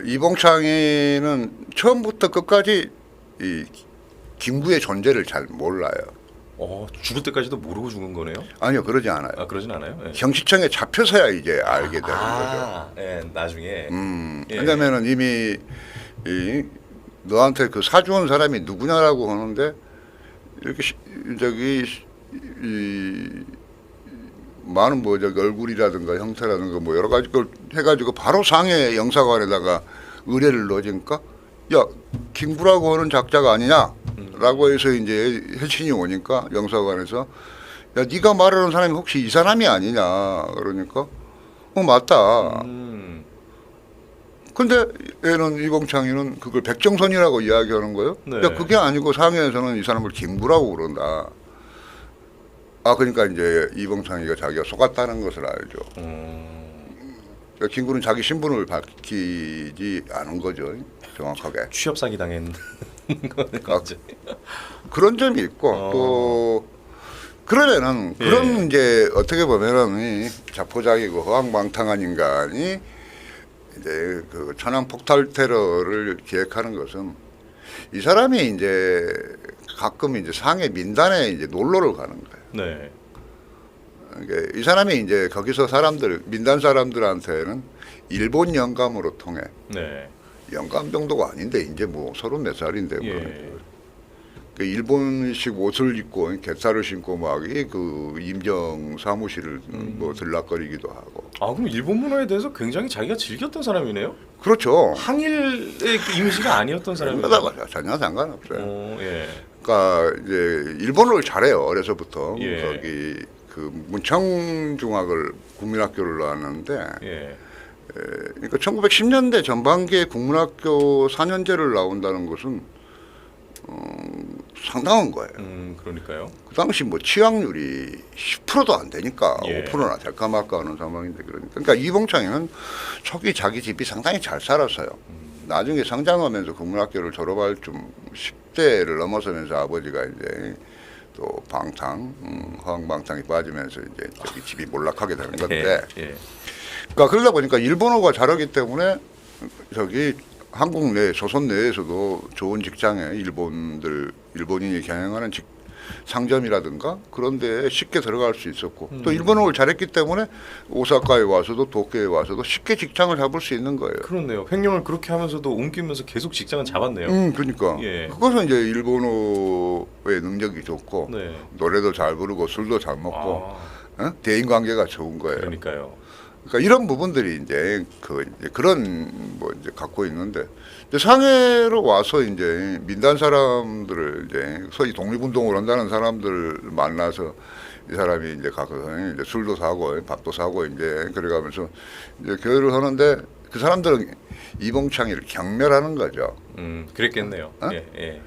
이봉창이는 처음부터 끝까지 이 김구의 존재를 잘 몰라요. 죽을 때까지도 모르고 죽은 거네요? 아니요, 그러지 않아요. 그러진 않아요? 네. 경시청에 잡혀서야 이제 알게 되는 거죠. 예, 나중에. 예. 왜냐면은 이미 너한테 그 사주온 사람이 누구냐라고 하는데 이렇게 많은 뭐 얼굴이라든가 형태라든가 뭐 여러 가지 걸 해가지고 바로 상해 영사관에다가 의뢰를 넣어주니까 야 김구라고 하는 작자가 아니냐라고 해서 이제 혜신이 오니까 영사관에서 야 네가 말하는 사람이 혹시 이 사람이 아니냐 그러니까 맞다. 근데 얘는 이봉창이는 그걸 백정선이라고 이야기하는 거예요. 네. 야 그게 아니고 상해에서는 이 사람을 김구라고 그런다. 그러니까 이제 이봉창이가 자기가 속았다는 것을 알죠. 그러니까 김구는 자기 신분을 밝히지 않은 거죠. 정확하게. 취업 사기 당했는 거죠. 그런 점이 있고 또 그러면은 그런 이제 어떻게 보면은 이 자포자기고 허황망탕한 인간이 이제 그 천안 폭탄 테러를 기획하는 것은 이 사람이 이제 가끔 이제 상해 민단에 이제 놀러를 가는 거예요. 네. 그러니까 이 사람이 이제 거기서 민단 사람들한테는 일본 영감으로 통해 네. 영감 정도가 아닌데 이제 뭐 30몇 살인데 예. 그 일본식 옷을 입고 갯살을 신고 막 그 임정 사무실을 뭐 들락거리기도 하고. 그럼 일본 문화에 대해서 굉장히 자기가 즐겼던 사람이네요. 그렇죠. 항일의 그 이미지가 아니었던 사람이에요. 전혀 상관없어요. 예. 그러니까 이제 일본어를 잘해요 어려서부터. 예. 거기 그 문창중학을 국민학교를 나왔는데. 예. 그러니까 1910년대 전반기에 국민학교 4년제를 나온다는 것은 상당한 거예요. 그러니까요. 그 당시 뭐 취학률이 10%도 안 되니까 예. 5%나 될까 말까 하는 상황인데 그러니까 이봉창이는 초기 자기 집이 상당히 잘 살았어요. 나중에 성장하면서 국민학교를 졸업할 좀 10대를 넘어서면서 아버지가 이제 또 허황방탕이 빠지면서 이제 저기 집이 몰락하게 되는 건데. 예. 그러니까 그러다 보니까 일본어가 잘하기 때문에 한국 조선 내에서도 좋은 직장에 일본인이 경영하는 상점이라든가 그런 데에 쉽게 들어갈 수 있었고 또 일본어를 잘했기 때문에 오사카에 와서도 도쿄에 와서도 쉽게 직장을 잡을 수 있는 거예요. 그렇네요. 횡령을 그렇게 하면서도 옮기면서 계속 직장은 잡았네요. 그러니까 예. 그것은 이제 일본어의 능력이 좋고 네. 노래도 잘 부르고 술도 잘 먹고 대인 관계가 좋은 거예요. 그러니까요. 그러니까 이런 부분들이 이제 그런 뭐 이제 갖고 있는데 이제 상해로 와서 이제 민단 사람들을 이제 소위 독립운동을 한다는 사람들 만나서 이 사람이 이제 가서 이제 술도 사고 밥도 사고 이제 그래가면서 이제 교류를 하는데 그 사람들은 이봉창이를 경멸하는 거죠. 그랬겠네요. 어? 예, 예.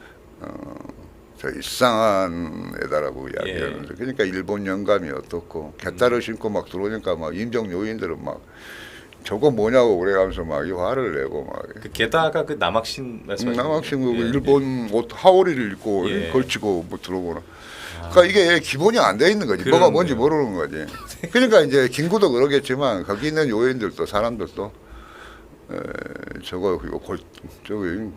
저 이상한 애다라고 이야기하면서 예. 그러니까 일본 영감이 어떻고 개딸을 신고 막 들어오니까 막 인정 요인들은 막 저거 뭐냐고 그래가면서 막 이 화를 내고 막 그 게다가 그 남학신 말씀하신 남학생 거죠? 예, 일본 옷 하오리를 입고 예. 걸치고 뭐 들어오나. 그러니까 이게 기본이 안 돼 있는 거지. 그러네요. 뭐가 뭔지 모르는 거지. 그러니까 이제 김구도 그러겠지만 거기 있는 요인들도 사람들도 저거 이거 저기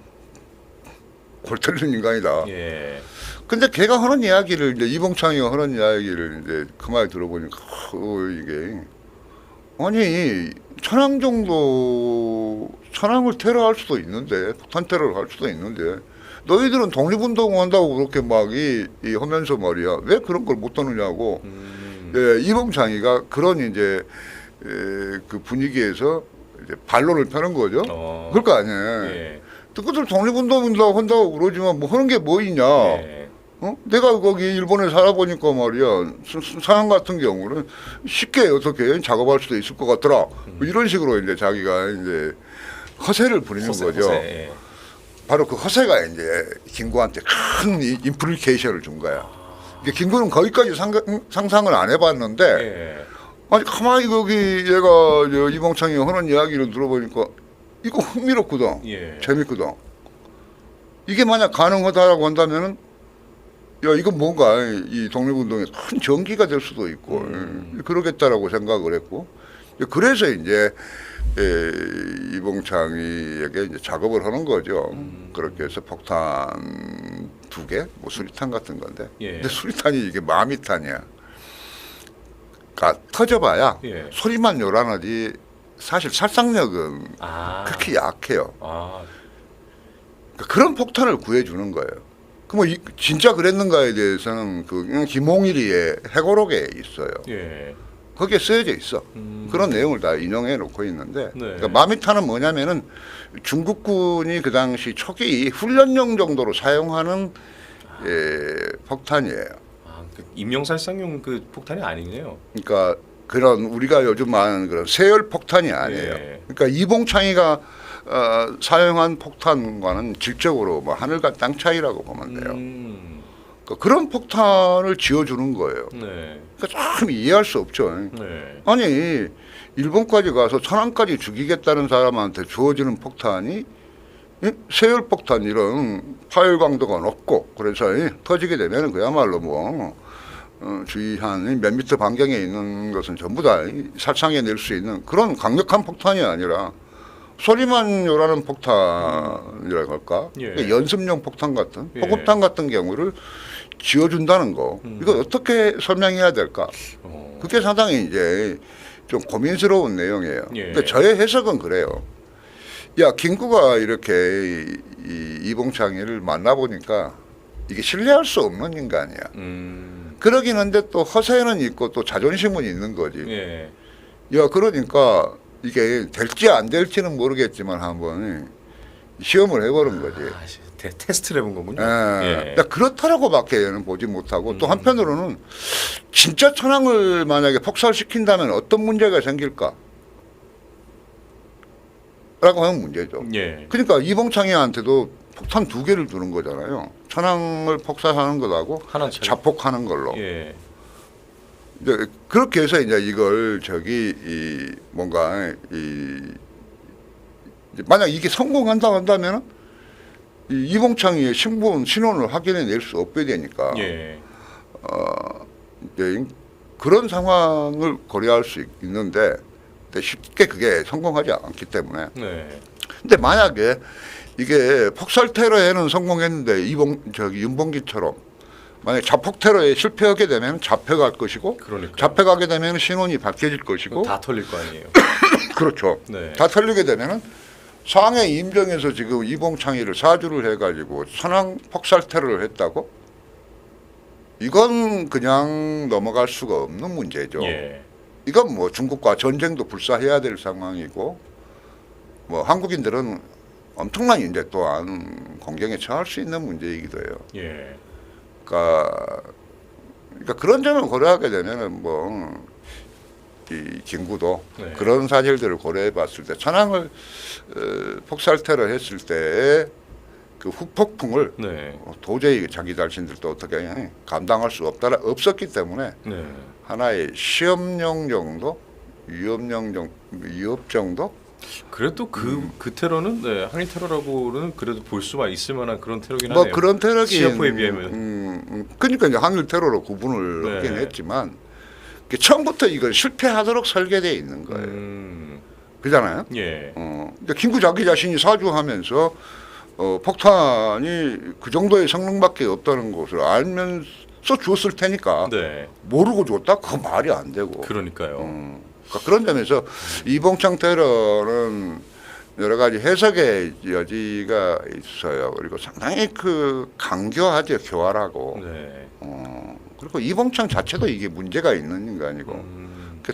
골 때리는 인간이다. 예. 근데 걔가 하는 이야기를 이제 이봉창이가 하는 이야기를 이제 그 말 들어보니까 이게 아니 천황을 테러할 수도 있는데 폭탄 테러를 할 수도 있는데 너희들은 독립운동 한다고 그렇게 막 이 하면서 말이야 왜 그런 걸 못 하느냐고 예, 이봉창이가 그런 이제 그 분위기에서 이제 반론을 펴는 거죠. 그럴 거 아니에요. 예. 그들 독립운동한다고 그러지만 뭐 하는 게 뭐 있냐. 예. 내가 거기 일본에 살아보니까 말이야 상황 같은 경우는 쉽게 어떻게 작업할 수도 있을 것 같더라. 뭐 이런 식으로 이제 자기가 이제 허세를 부리는 거죠. 허세, 예. 바로 그 허세가 이제 김구한테 큰 인플리케이션을 준 거야. 김구는 거기까지 상상을 안 해봤는데 예. 아니 가만히 거기 얘가 이봉창이 하는 이야기를 들어보니까 이거 흥미롭거든. 예. 재밌거든. 이게 만약 가능하다라고 한다면은 야 이건 뭔가 이 독립운동에 큰 전기가 될 수도 있고 그러겠다라고 생각을 했고 그래서 이제 이봉창이에게 이제 작업을 하는 거죠. 그렇게 해서 폭탄 2개, 뭐 수리탄 같은 건데. 예. 근데 수리탄이 이게 마미탄이야. 그러니까 터져봐야 예. 소리만 요란하지 사실 살상력은 극히 약해요. 그러니까 그런 폭탄을 구해주는 거예요. 그럼 진짜 그랬는가에 대해서는 그 김홍일이의 해고록에 있어요. 예. 거기에 쓰여져 있어. 그런 내용을 다 인용해 놓고 있는데 네. 그러니까 마미탄은 뭐냐면은 중국군이 그 당시 초기 훈련용 정도로 사용하는 폭탄이에요. 그 임용살상용 그 폭탄이 아니네요. 그러니까 그런 우리가 요즘 말하는 그런 세열 폭탄이 아니에요. 예. 그러니까 이봉창이가 사용한 폭탄과는 질적으로 뭐 하늘과 땅 차이라고 보면 돼요. 그러니까 그런 폭탄을 지어주는 거예요. 네. 그러니까 참 이해할 수 없죠. 네. 아니 일본까지 가서 천안까지 죽이겠다는 사람한테 주어지는 폭탄이 세열 폭탄 이런 파열 강도가 높고 그래서 터지게 되면 그야말로 뭐 주위 한 몇 미터 반경에 있는 것은 전부 다 살상해 낼 수 있는 그런 강력한 폭탄이 아니라 소리만 요라는 폭탄이라고 할까? 예. 연습용 폭탄 같은 예. 포급탄 같은 경우를 지어준다는 거 이거 어떻게 설명해야 될까? 그게 상당히 이제 좀 고민스러운 내용이에요. 예. 근데 저의 해석은 그래요. 야 김구가 이렇게 이봉창이를 만나보니까 이게 신뢰할 수 없는 인간이야. 그러긴 한데 또 허세는 있고 또 자존심은 있는 거지. 예. 야 그러니까 이게 될지 안 될지는 모르겠지만 한번 시험을 해보는 거지. 테스트를 해본 거군요. 예. 그렇다라고밖에는 보지 못하고 또 한편으로는 진짜 천황을 만약에 폭살시킨다면 어떤 문제가 생길까? 라고 하는 문제죠. 예. 그러니까 이봉창이한테도 폭탄 2개를 주는 거잖아요. 천황을 폭살하는 것하고 하나 자폭하는 걸로. 예. 이제 그렇게 해서 이제 이걸 뭔가 만약 이게 성공한다 한다면은 이봉창이의 신원을 확인해 낼 수 없게 되니까 예. 이제 그런 상황을 고려할 수 있는데 쉽게 그게 성공하지 않기 때문에. 네. 근데 만약에 이게 폭살 테러에는 성공했는데 윤봉기처럼 만약 자폭 테러에 실패하게 되면 잡혀갈 것이고 그러니까요. 잡혀가게 되면 신원이 밝혀질 것이고 다 털릴 거 아니에요. 그렇죠. 네. 다 털리게 되면은 상해 임정에서 지금 이봉창이를 사주를 해가지고 천황 폭살 테러를 했다고? 이건 그냥 넘어갈 수가 없는 문제죠. 예. 이건 뭐 중국과 전쟁도 불사해야 될 상황이고 뭐 한국인들은 엄청난 이제 또한 공경에 처할 수 있는 문제이기도 해요. 예. 그러니까 그런 점을 고려하게 되면은 뭐 이 김구도 네. 그런 사실들을 고려해봤을 때 천황을 폭살 테러 했을 때의 그 후폭풍을 네. 도저히 자기 자신들도 어떻게 감당할 수 없었기 때문에 네. 하나의 시험용 정도, 위협 정도. 그래도 그 테러는 네, 항일 테러라고는 그래도 볼 수만 있을 만한 그런 테러긴 뭐 하네요. 그런 테러긴 시아포에 비하면. 그러니까 이제 항일 테러로 구분을 네. 하긴 했지만 처음부터 이걸 실패하도록 설계되어 있는 거예요. 그잖아요. 예. 근데 김구 자기 자신이 사주하면서 폭탄이 그 정도의 성능밖에 없다는 것을 알면서 줬을 테니까 네. 모르고 줬다? 그거 말이 안 되고. 그러니까요. 그러니까 그런 점에서 이봉창 테러는 여러 가지 해석의 여지가 있어요. 그리고 상당히 그 강교하죠, 교활하고. 네. 그리고 이봉창 자체도 이게 문제가 있는 인간이고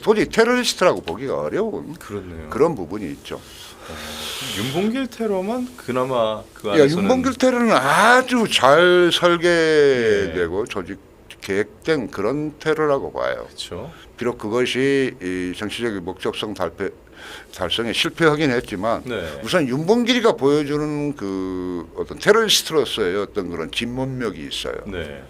도저히 테러리스트라고 보기가 어려운 그렇네요. 그런 부분이 있죠. 윤봉길 테러만 그나마 그 야, 안에서는 윤봉길 테러는 아주 잘 설계되고 조직 계획된 그런 테러라고 봐요. 그렇죠. 비록 그것이 이 정치적인 목적성 달성에 실패하긴 했지만 네. 우선 윤봉길이가 보여주는 그 어떤 테러리스트로서의 어떤 그런 진문력이 있어요. 네.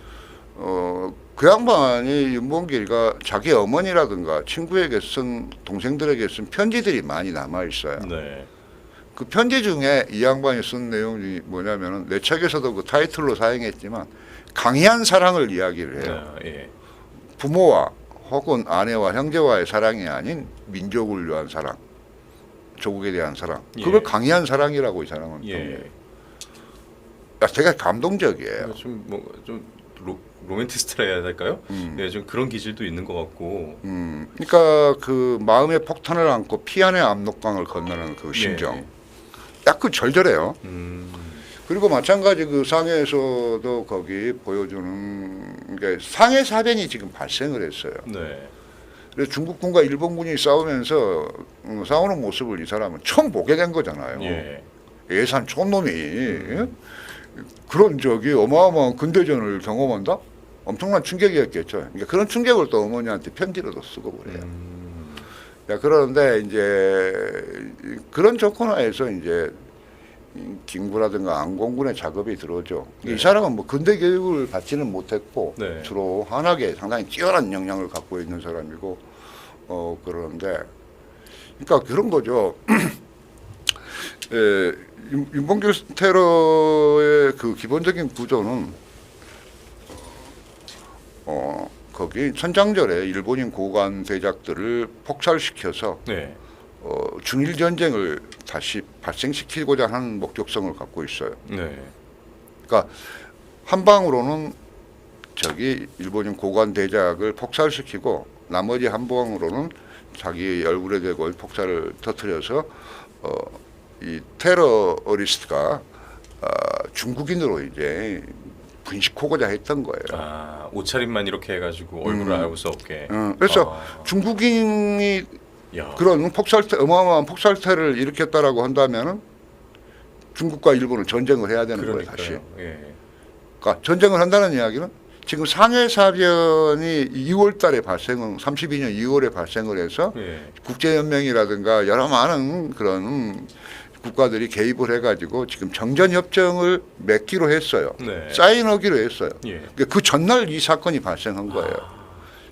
그 양반이 윤봉길이가 자기 어머니라든가 친구에게 쓴 동생들에게 쓴 편지들이 많이 남아 있어요. 네. 그 편지 중에 이 양반이 쓴 내용이 뭐냐면은 내 책에서도 그 타이틀로 사용했지만 강의한 사랑을 이야기를 해요. 예. 부모와 혹은 아내와 형제와의 사랑이 아닌 민족을 위한 사랑, 조국에 대한 사랑. 그걸 예. 강의한 사랑이라고 이 사람은. 예. 되게 감동적이에요. 좀 로맨티스트라 해야 될까요? 네, 좀 그런 기질도 있는 것 같고. 그러니까 그 마음의 폭탄을 안고 피안의 압록강을 건너는 그 심정. 예. 약간 절절해요. 음. 그리고 마찬가지 그 상해에서도 거기 보여주는 게 상해 사변이 지금 발생을 했어요. 네. 그래서 중국군과 일본군이 싸우면서 싸우는 모습을 이 사람은 처음 보게 된 거잖아요. 예. 예산 촌놈이 그런 어마어마한 근대전을 경험한다? 엄청난 충격이었겠죠. 그러니까 그런 충격을 또 어머니한테 편지로도 쓰고 그래요. 야, 그런데 이제 그런 조건 하에서 이제 김구라든가 안공군의 작업이 들어오죠. 네. 이 사람은 뭐 근대 교육을 받지는 못했고 네. 주로 한학에 상당히 뛰어난 역량을 갖고 있는 사람이고 그런데 그러니까 그런 거죠. 윤봉길 테러의 그 기본적인 구조는 거기 천장절에 일본인 고관 대작들을 폭살시켜서 네. 중일 전쟁을 다시 발생시키고자 하는 목적성을 갖고 있어요. 네. 그러니까 한 방으로는 일본인 고관 대작을 폭살시키고 나머지 한 방으로는 자기 얼굴에 대고 폭살을 터뜨려서 이 테러리스트가 중국인으로 이제 분식하고자 했던 거예요. 아, 옷차림만 이렇게 해가지고 얼굴을 알 수 없게. 그래서 중국인이 야. 그런 어마어마한 폭살태를 일으켰다라고 한다면은 중국과 일본은 전쟁을 해야 되는 거예요, 다시. 예. 그러니까 전쟁을 한다는 이야기는 지금 상해 사변이 2월 달에 32년 2월에 발생을 해서 예. 국제연맹이라든가 여러 많은 그런 국가들이 개입을 해가지고 지금 정전협정을 맺기로 했어요. 네. 사인하기로 했어요. 예. 그러니까 그 전날 이 사건이 발생한 거예요.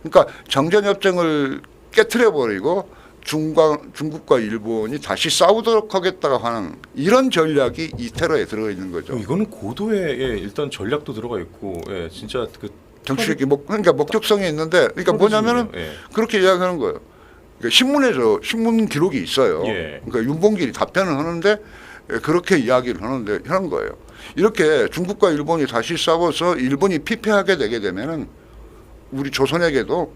그러니까 정전협정을 깨트려버리고 중국과 일본이 다시 싸우도록 하겠다고 하는 이런 전략이 이 테러에 들어있는 거죠. 이거는 고도의 일단 전략도 들어가 있고, 진짜 그 정치적인 그러니까 목적성이 있는데, 그러니까 뭐냐면은 그렇게 이야기하는 거예요. 그러니까 신문 기록이 있어요. 예. 그러니까 윤봉길이 답변을 하는데 그렇게 이야기를 하는 거예요. 이렇게 중국과 일본이 다시 싸워서 일본이 피폐하게 되게 되면은 우리 조선에게도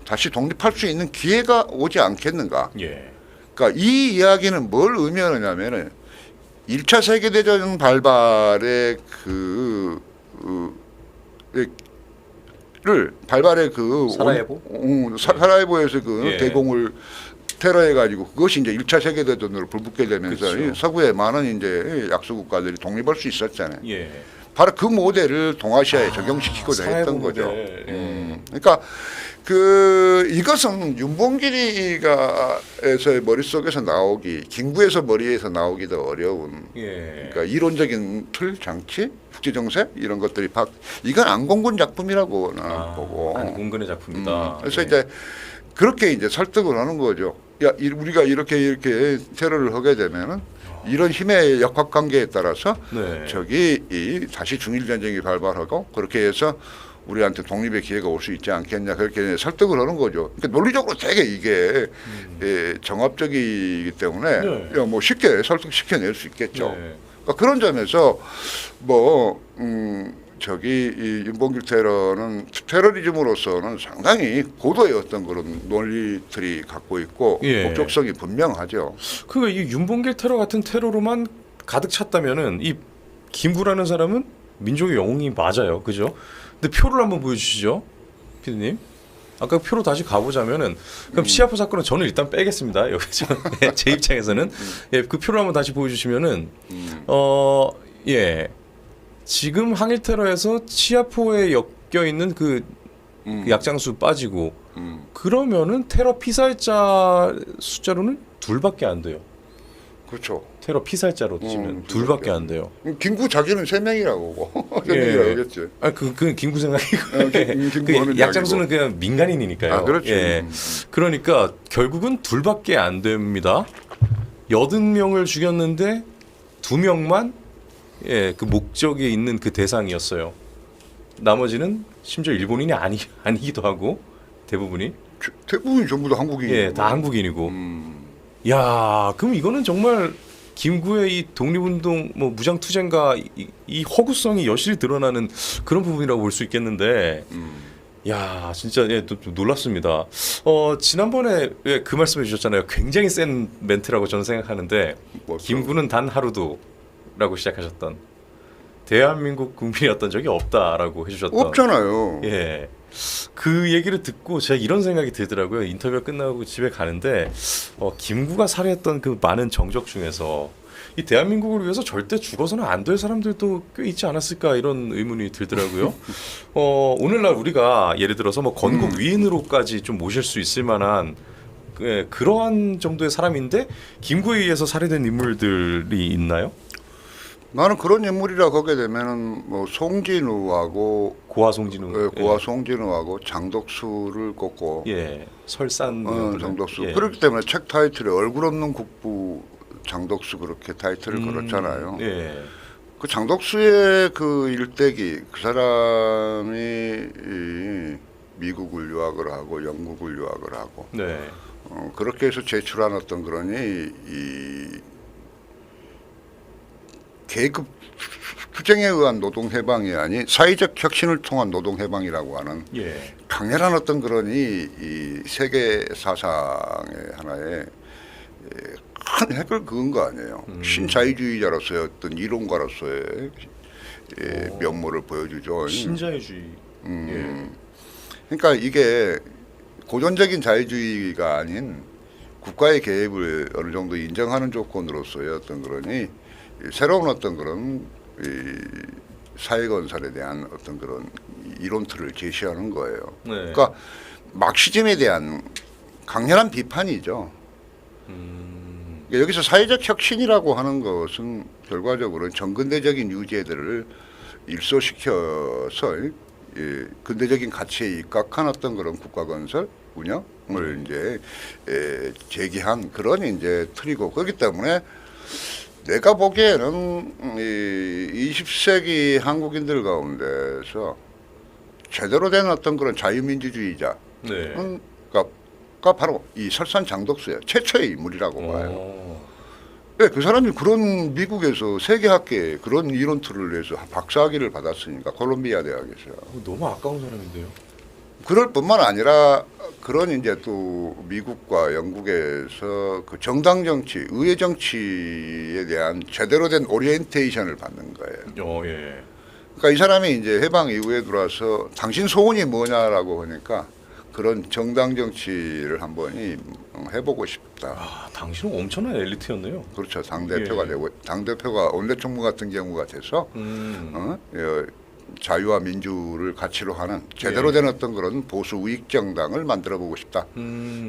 다시 독립할 수 있는 기회가 오지 않겠는가. 예. 그러니까 이 이야기는 뭘 의미하느냐면은 1차 세계대전 발발의 발발의 사라예보? 사라예보에서 그 예. 대공을 테러해가지고 그것이 이제 1차 세계대전으로 불붙게 되면서 그쵸. 이 서구의 많은 이제 약소국가들이 독립할 수 있었잖아요. 예. 바로 그 모델을 동아시아에 적용시키고자 사라예보 했던 거죠. 모델. 예. 그러니까 이것은 윤봉길이가에서의 머릿속에서 나오기, 김구에서 머리에서 나오기도 어려운 예. 그러니까 이론적인 틀, 장치, 국제정세 이런 것들이 이건 안공군 작품이라고 나는 보고 안공근의 작품이다. 그래서 예. 이제 그렇게 이제 설득을 하는 거죠. 야, 우리가 이렇게 테러를 하게 되면은 이런 힘의 역학관계에 따라서 네. 다시 중일 전쟁이 발발하고 그렇게 해서 우리한테 독립의 기회가 올 수 있지 않겠냐 그렇게 설득을 하는 거죠. 그러니까 논리적으로 되게 이게 정합적이기 때문에 네. 뭐 쉽게 설득시켜낼 수 있겠죠. 네. 그러니까 그런 점에서 이 윤봉길 테러리즘으로서는 상당히 고도의 어떤 그런 논리들이 갖고 있고 예. 목적성이 분명하죠. 이 윤봉길 테러 같은 테러로만 가득 찼다면은 이 김구라는 사람은 민족의 영웅이 맞아요, 그죠? 근데 표를 한번 보여주시죠, 피디님. 아까 표로 다시 가보자면은 그럼 시아포 사건은 저는 일단 빼겠습니다. 여기서 제 입장에서는 그 표를 한번 다시 보여주시면은 예. 지금 항일 테러에서 치아포에 엮여 있는 그 약장수 빠지고 그러면은 테러 피살자 숫자로는 둘밖에 안 돼요. 그렇죠. 테러 피살자로 치면 둘밖에 안 돼요. 김구 자기는 3명이라고 3명이라고 예. 하겠지. 그 김구 생각이고 김구 하는 약장수는 그냥 민간인이니까요. 아, 그렇죠. 예. 그러니까 결국은 둘밖에 안 됩니다. 80명을 죽였는데 2명만 그 목적에 있는 그 대상이었어요. 나머지는 심지어 일본인이 아니기도 하고 대부분이 대부분이 전부 다 한국인이고. 예, 다 한국인이고. 야, 그럼 이거는 정말 김구의 이 독립운동 뭐 무장투쟁과 이 허구성이 여실히 드러나는 그런 부분이라고 볼 수 있겠는데. 야, 진짜 또 놀랍습니다. 지난번에 그 말씀해 주셨잖아요. 굉장히 센 멘트라고 저는 생각하는데 김구는 단 하루도 라고 시작하셨던 대한민국 국민이었던 적이 없다라고 해주셨던 없잖아요. 예, 그 얘기를 듣고 제가 이런 생각이 들더라고요. 인터뷰가 끝나고 집에 가는데 김구가 살해했던 그 많은 정적 중에서 이 대한민국을 위해서 절대 죽어서는 안 될 사람들도 꽤 있지 않았을까 이런 의문이 들더라고요. 오늘날 우리가 예를 들어서 뭐 건국 위인으로까지 좀 모실 수 있을 만한 그러한 정도의 사람인데 김구에 의해서 살해된 인물들이 있나요? 나는 그런 인물이라고 하게 되면은 뭐 송진우하고 고아 송진우, 고아 송진우하고 장덕수를 꼽고 설산 장덕수 그렇기 때문에 책 타이틀에 얼굴 없는 국부 장덕수 그렇게 타이틀을 걸었잖아요. 그 장덕수의 그 일대기 그 사람이 미국을 유학을 하고 영국을 유학을 하고 그렇게 해서 제출한 어떤 그러니 이 계급 투쟁에 의한 노동 해방이 아닌 사회적 혁신을 통한 노동 해방이라고 하는 강렬한 어떤 그런 이 세계 사상의 하나의 큰 핵을 그은 거 아니에요. 신자유주의자로서의 어떤 이론가로서의 면모를 보여주죠. 신자유주의. 그러니까 이게 고전적인 자유주의가 아닌 국가의 개입을 어느 정도 인정하는 조건으로서의 어떤 그러니 새로운 어떤 그런 사회 건설에 대한 어떤 그런 이론틀을 제시하는 거예요. 그러니까 막시즘에 대한 강렬한 비판이죠. 그러니까 여기서 사회적 혁신이라고 하는 것은 결과적으로 전근대적인 유죄들을 일소시켜서 근대적인 가치에 입각한 어떤 그런 국가 건설 운영을 이제 제기한 그런 이제 틀이고 그렇기 때문에. 내가 보기에는 이 20세기 한국인들 가운데서 제대로 된 어떤 그런 자유민주주의자, 가 바로 이 설산 장덕수의 최초의 인물이라고 봐요. 네, 그 사람이 그런 미국에서 세계학계 그런 이론 틀을 내서 박사학위를 받았으니까 콜롬비아 대학에서. 너무 아까운 사람인데요. 그럴 뿐만 아니라 그런 이제 또 미국과 영국에서 그 정당 정치, 의회 정치에 대한 제대로 된 오리엔테이션을 받는 거예요. 예. 그러니까 이 사람이 이제 해방 이후에 들어와서 당신 소원이 뭐냐라고 하니까 그런 정당 정치를 한번 해보고 싶다. 아, 당신은 엄청난 엘리트였네요. 그렇죠. 당 대표가 예. 되고 당 대표가 원내 총무 같은 경우가 돼서 자유와 민주를 가치로 하는 제대로 된 어떤 그런 보수 우익 정당을 만들어 보고 싶다.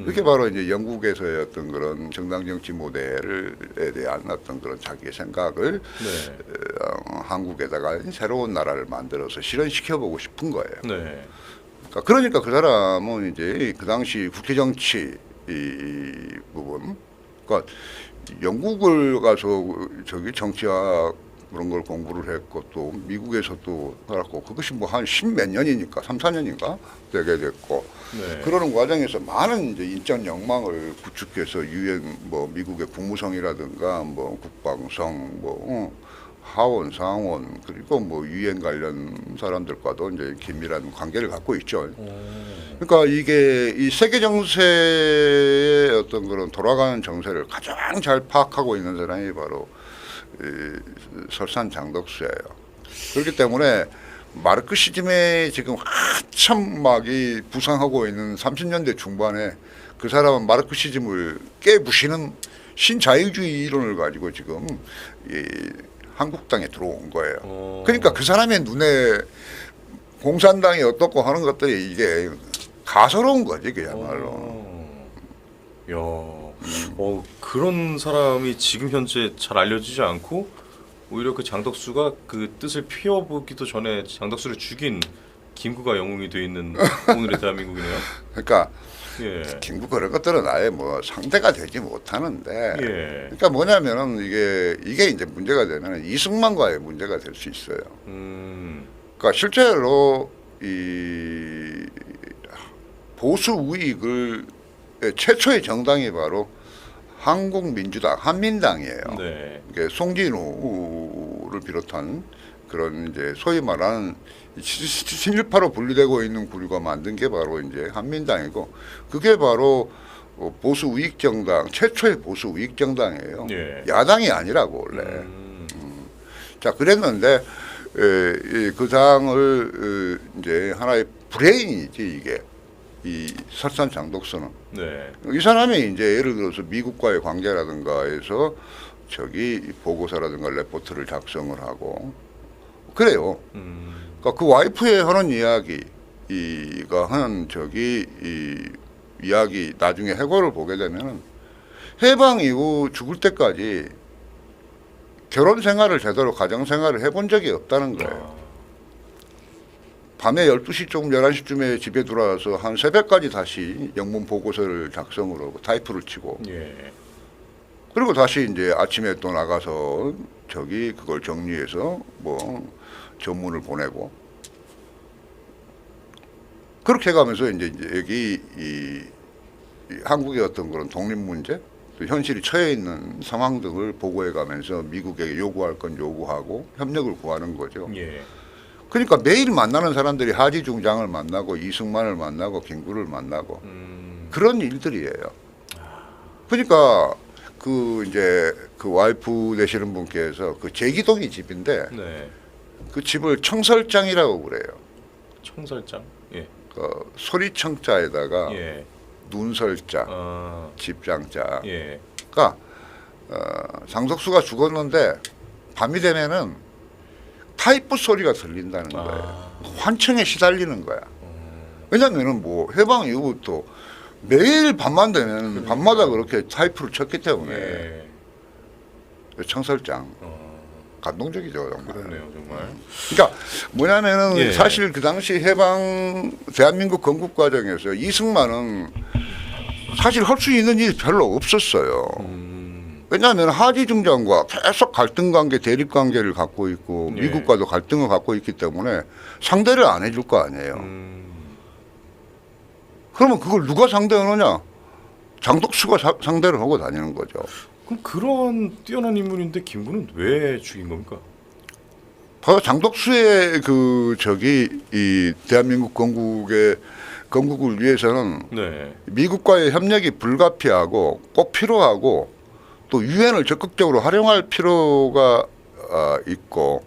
이게 바로 이제 영국에서의 어떤 그런 정당 정치 모델에 대한 어떤 그런 자기의 생각을 네. 한국에다가 새로운 나라를 만들어서 실현시켜 보고 싶은 거예요. 네. 그러니까 그 사람은 이제 그 당시 국제 정치 이 부분, 그러니까 영국을 가서 저기 정치학 그런 걸 공부를 했고 또 미국에서 또 살았고 그것이 뭐 한 십몇 년이니까 3, 4년인가 되게 됐고 네. 그러는 과정에서 많은 이제 인적 역망을 구축해서 유엔 뭐 미국의 국무성이라든가 뭐 국방성 뭐 하원 상원 그리고 뭐 유엔 관련 사람들과도 이제 긴밀한 관계를 갖고 있죠. 그러니까 이게 이 세계 정세의 어떤 그런 돌아가는 정세를 가장 잘 파악하고 있는 사람이 바로 설산 장덕수예요. 그렇기 때문에 마르크시즘에 지금 한참 막 이 부상하고 있는 30년대 중반에 그 사람은 마르크시즘을 깨부시는 신자유주의 이론을 가지고 지금 이 한국당에 들어온 거예요. 그러니까 그 사람의 눈에 공산당이 어떻고 하는 것들이 이게 가소로운 거지 그야말로. 그런 사람이 지금 현재 잘 알려지지 않고 오히려 그 장덕수가 그 뜻을 피워보기도 전에 장덕수를 죽인 김구가 영웅이 돼 있는 오늘의 대한민국이네요. 그러니까 예. 김구 그런 것들은 아예 뭐 상대가 되지 못하는데. 예. 그러니까 뭐냐면은 이게 이제 문제가 되면 이승만과의 문제가 될 수 있어요. 그러니까 실제로 이 보수 우익을 최초의 정당이 바로 한국민주당, 한민당이에요. 네. 이게 송진우를 비롯한 그런 이제 소위 말하는 친일파로 분리되고 있는 구류가 만든 게 바로 이제 한민당이고 그게 바로 보수 우익 정당 최초의 보수 우익 정당이에요. 예. 야당이 아니라고 원래. 자 그랬는데 그 당을 이제 하나의 브레인이지 이게. 이 설산 장덕수는 네. 이 사람이 이제 예를 들어서 미국과의 관계라든가 해서 저기 보고서라든가 레포트를 작성을 하고 그래요. 그러니까 그 와이프의 하는 이야기가 하는 저기 이 이야기 나중에 해고를 보게 되면은 해방 이후 죽을 때까지 결혼 생활을 제대로 가정 생활을 해본 적이 없다는 거예요. 밤에 12시쯤 11시쯤에 집에 들어와서 한 새벽까지 다시 영문 보고서를 작성을 하고 타이프를 치고 예. 그리고 다시 이제 아침에 또 나가서 저기 그걸 정리해서 뭐 전문을 보내고 그렇게 가면서 이제 여기 이 한국의 어떤 그런 독립 문제 또 현실이 처해 있는 상황 등을 보고해 가면서 미국에게 요구할 건 요구하고 협력을 구하는 거죠. 예. 그러니까 매일 만나는 사람들이 하지 중장을 만나고 이승만을 만나고 김구를 만나고 그런 일들이에요. 그러니까 그 이제 그 와이프 되시는 분께서 그 제기동이 집인데 네. 그 집을 청설장이라고 그래요. 청설장. 예. 그 소리청자에다가 예. 눈설자, 아. 집장자. 예. 그러니까 장석수가 죽었는데 밤이 되면은 타이프 소리가 들린다는 거예요. 환청에 시달리는 거야. 왜냐면은 뭐 해방 이후부터 매일 밤만 되면 밤마다 그렇게 타이프를 쳤기 때문에 예. 청설장 감동적이죠 정말. 그렇네요 정말. 그러니까 뭐냐면은 예. 사실 그 당시 해방 대한민국 건국 과정에서 이승만은 사실 할 수 있는 일이 별로 없었어요. 왜냐하면 하지 중장과 계속 갈등 관계, 대립 관계를 갖고 있고 예. 미국과도 갈등을 갖고 있기 때문에 상대를 안 해줄 거 아니에요. 그러면 그걸 누가 상대하느냐? 장덕수가 상대를 하고 다니는 거죠. 그럼 그런 뛰어난 인물인데 김구는 왜 죽인 겁니까? 바로 장덕수의 그 저기 이 대한민국 건국을 위해서는 네. 미국과의 협력이 불가피하고 꼭 필요하고 또 유엔을 적극적으로 활용할 필요가 있고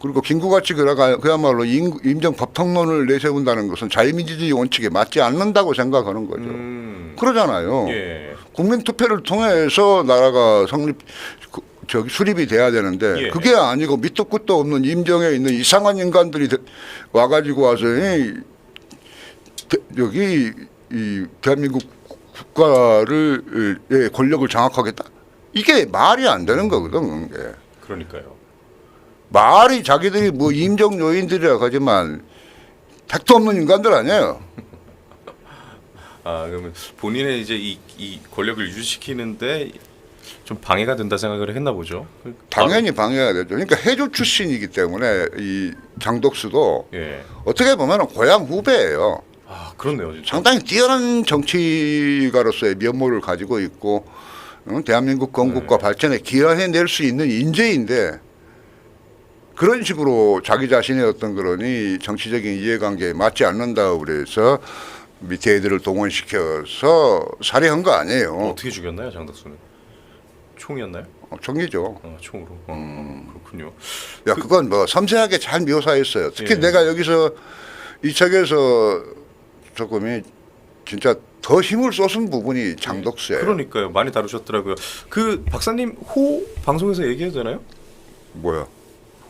그리고 김구같이 그야말로 임정 법통론을 내세운다는 것은 자유민주주의 원칙에 맞지 않는다고 생각하는 거죠. 그러잖아요. 예. 국민투표를 통해서 나라가 수립이 돼야 되는데 예. 그게 아니고 밑도 끝도 없는 임정에 있는 이상한 인간들이 와가지고 와서 여기 이 대한민국 국가를 권력을 장악하겠다. 이게 말이 안 되는 거거든. 이게. 그러니까요. 말이 자기들이 뭐 임정 요인들이라고 하지만 택도 없는 인간들 아니에요. 아 그러면 본인의 이제 이 권력을 유지시키는데 좀 방해가 된다 생각을 했나 보죠. 당연히 방해가 되죠. 그러니까 해조 출신이기 때문에 이 장덕수도 예. 어떻게 보면 고향 후배예요. 아 그렇네요. 진짜. 상당히 뛰어난 정치가로서의 면모를 가지고 있고 대한민국 건국과 발전에 기여해낼 수 있는 인재인데 그런 식으로 자기 자신의 어떤 그러니 정치적인 이해관계에 맞지 않는다고 그래서 밑에 애들을 동원시켜서 살해한 거 아니에요. 어떻게 죽였나요, 장덕수는? 총이었나요? 총이죠. 총으로. 그렇군요. 야, 그건 뭐 섬세하게 잘 묘사했어요. 특히 예. 내가 여기서 이 책에서 조금이 진짜 더 힘을 쏟은 부분이 장덕수예요. 그러니까요. 많이 다루셨더라고요. 그 박사님 호 방송에서 얘기해도 되나요? 뭐야?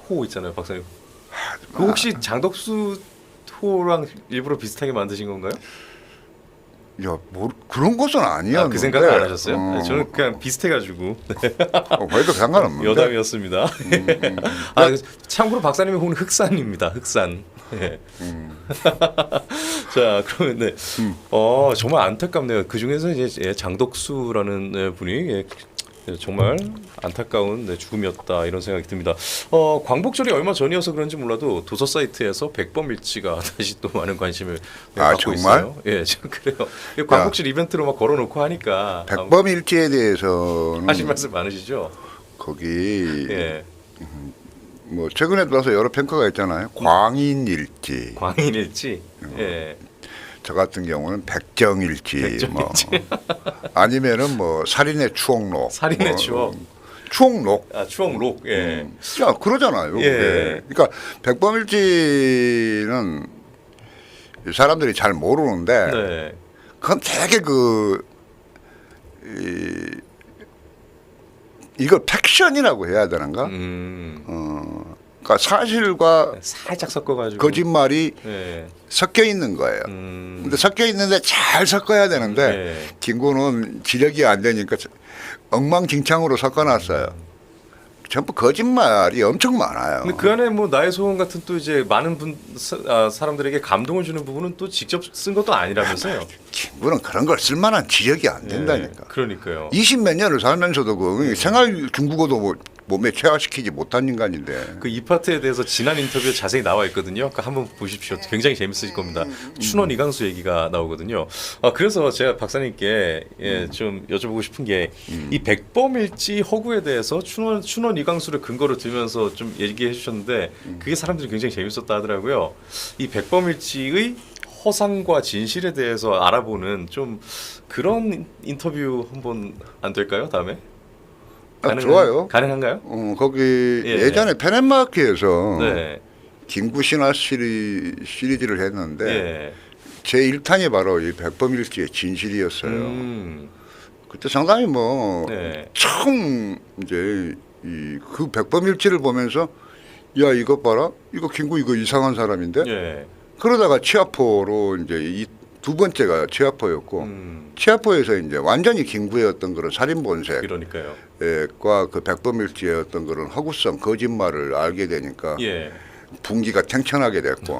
호 있잖아요, 박사님. 그 혹시 장덕수 호랑 일부러 비슷하게 만드신 건가요? 야, 뭐 그런 것은 아니었는데. 그 생각을 안 하셨어요? 아니, 저는 그냥 비슷해가지고 해도 상관없는데. 여담이었습니다. 아, 참고로 박사님의 호는 흑산입니다. 흑산. 예. 자, 그러면 네. 정말 안타깝네요. 그 중에서 이제 장덕수라는 분이 정말 안타까운 죽음이었다 이런 생각이 듭니다. 광복절이 얼마 전이어서 그런지 몰라도 도서 사이트에서 백범일지가 다시 또 많은 관심을 받고 정말? 있어요. 예, 그래요. 광복절 이벤트로 막 걸어놓고 하니까 백범일지에 대해서는 하실 말씀 많으시죠? 거기 예, 뭐 최근에 들어서 여러 평가가 있잖아요. 광인일지, 광인일지. 예, 저 같은 경우는 백정일지, 백정일지. 뭐 아니면은 뭐 살인의 추억록, 살인의 추억. 추억록. 아, 추억록. 예. 야, 그러잖아요. 예. 그게. 그러니까 백범일지는 사람들이 잘 모르는데 네. 그건 되게 이걸 팩션이라고 해야 되는가? 그러니까 사실과 살짝 섞어가지고 거짓말이 예. 섞여 있는 거예요. 근데 섞여 있는데 잘 섞어야 되는데 네. 김구는 지력이 안 되니까 엉망진창으로 섞어놨어요. 전부 거짓말이 엄청 많아요. 근데 그 안에 뭐 나의 소원 같은 또 이제 많은 사람들에게 감동을 주는 부분은 또 직접 쓴 것도 아니라면서요. 김구는 그런 걸 쓸만한 지력이 안 된다니까. 네, 그러니까요. 20몇 년을 살면서도 그 생활 중국어도 뭐 몸에 체화시키지 못한 인간인데. 그 이 파트에 대해서 지난 인터뷰에 자세히 나와 있거든요. 그러니까 한번 보십시오. 굉장히 재밌으실 겁니다. 춘원 이강수 얘기가 나오거든요. 그래서 제가 박사님께 좀 여쭤보고 싶은 게 이 백범일지 허구에 대해서 춘원 이강수를 근거로 들면서 좀 얘기해 주셨는데 그게 사람들이 굉장히 재밌었다 하더라고요. 이 백범일지의 허상과 진실에 대해서 알아보는 좀 그런 인터뷰 한번 안 될까요? 다음에? 좋아요. 가능한가요? 거기 예전에 페넨마크에서 네. 김구 신화 시리즈를 했는데 예. 제 1탄이 바로 이 백범일지의 진실이었어요. 그때 상당히 뭐 네. 처음 이제 그 백범일지를 보면서 야 이거 봐라 이거 김구 이거 이상한 사람인데 예. 그러다가 치아포로 이제 이 두 번째가 치아포였고 치아포에서 이제 완전히 김구의 어떤 그런 살인 본색 그러니까요. 과 그 백범일지의 어떤 그런 허구성 거짓말을 알게 되니까 예. 분기가 탱천하게 됐고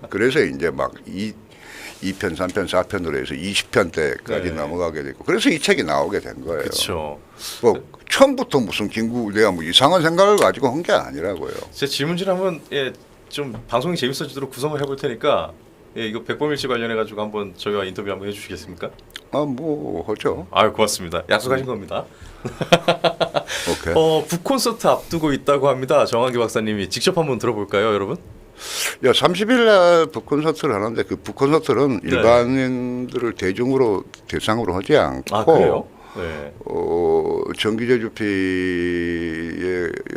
그래서 이제 막 2편, 3편, 4편으로 해서 20편 때까지 네. 넘어가게 됐고 그래서 이 책이 나오게 된 거예요. 그렇죠. 뭐 처음부터 무슨 김구 내가 뭐 이상한 생각을 가지고 한 게 아니라고요. 제 질문질 한번 좀 방송이 재밌어지도록 구성을 해볼 테니까 이거 백범일지 관련해 가지고 한번 저희와 인터뷰 한번 해주시겠습니까? 뭐 하죠. 아유 고맙습니다. 약속하신 겁니다. 오케이. 북콘서트 앞두고 있다고 합니다. 정한기 박사님이 직접 한번 들어볼까요, 여러분? 야, 30일 날 북콘서트를 하는데 그 북콘서트는 네. 일반인들을 대중으로 대상으로 하지 않고 아 그래요? 네. 정기제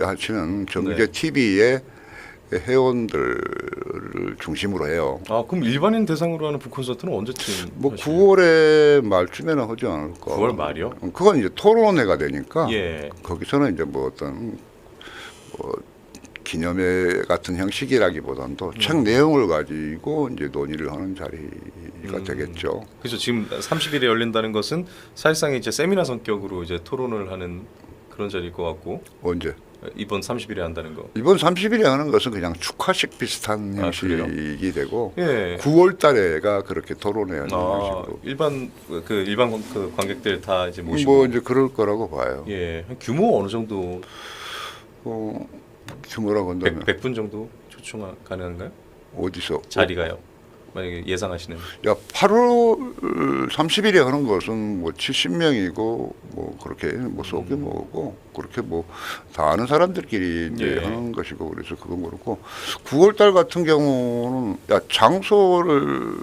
하시는 정기제 네. TV의 회원들을 중심으로 해요. 아 그럼 일반인 대상으로 하는 북콘서트는 언제쯤? 뭐 하시나요? 9월에 말쯤에는 하지 않을까. 9월 말이요? 그건 이제 토론회가 되니까 예. 거기서는 이제 뭐 어떤 뭐 기념회 같은 형식이라기보다도 책 내용을 가지고 이제 논의를 하는 자리가 되겠죠. 그렇죠. 지금 30일에 열린다는 것은 사실상 이제 세미나 성격으로 이제 토론을 하는 그런 자리일 것 같고 언제? 이번 30일에 한다는 거. 이번 30일에 하는 것은 그냥 축하식 비슷한 아, 그래요? 형식이 되고 예. 9월 달에가 그렇게 토론회 하는 아 형식으로 일반 그 관객들 다 이제 모시고. 뭐 이제 그럴 거라고 봐요. 예. 규모 어느 정도? 규모라고 한다면 100분 정도 초청 가능한가요? 어디서? 자리가요. 만약에 예상하시는. 야, 8월 30일에 하는 것은 뭐 70명이고 뭐 그렇게 뭐 소규모고 그렇게 뭐 다 아는 사람들끼리 이제 예. 하는 것이고 그래서 그건 그렇고 9월 달 같은 경우는 야, 장소를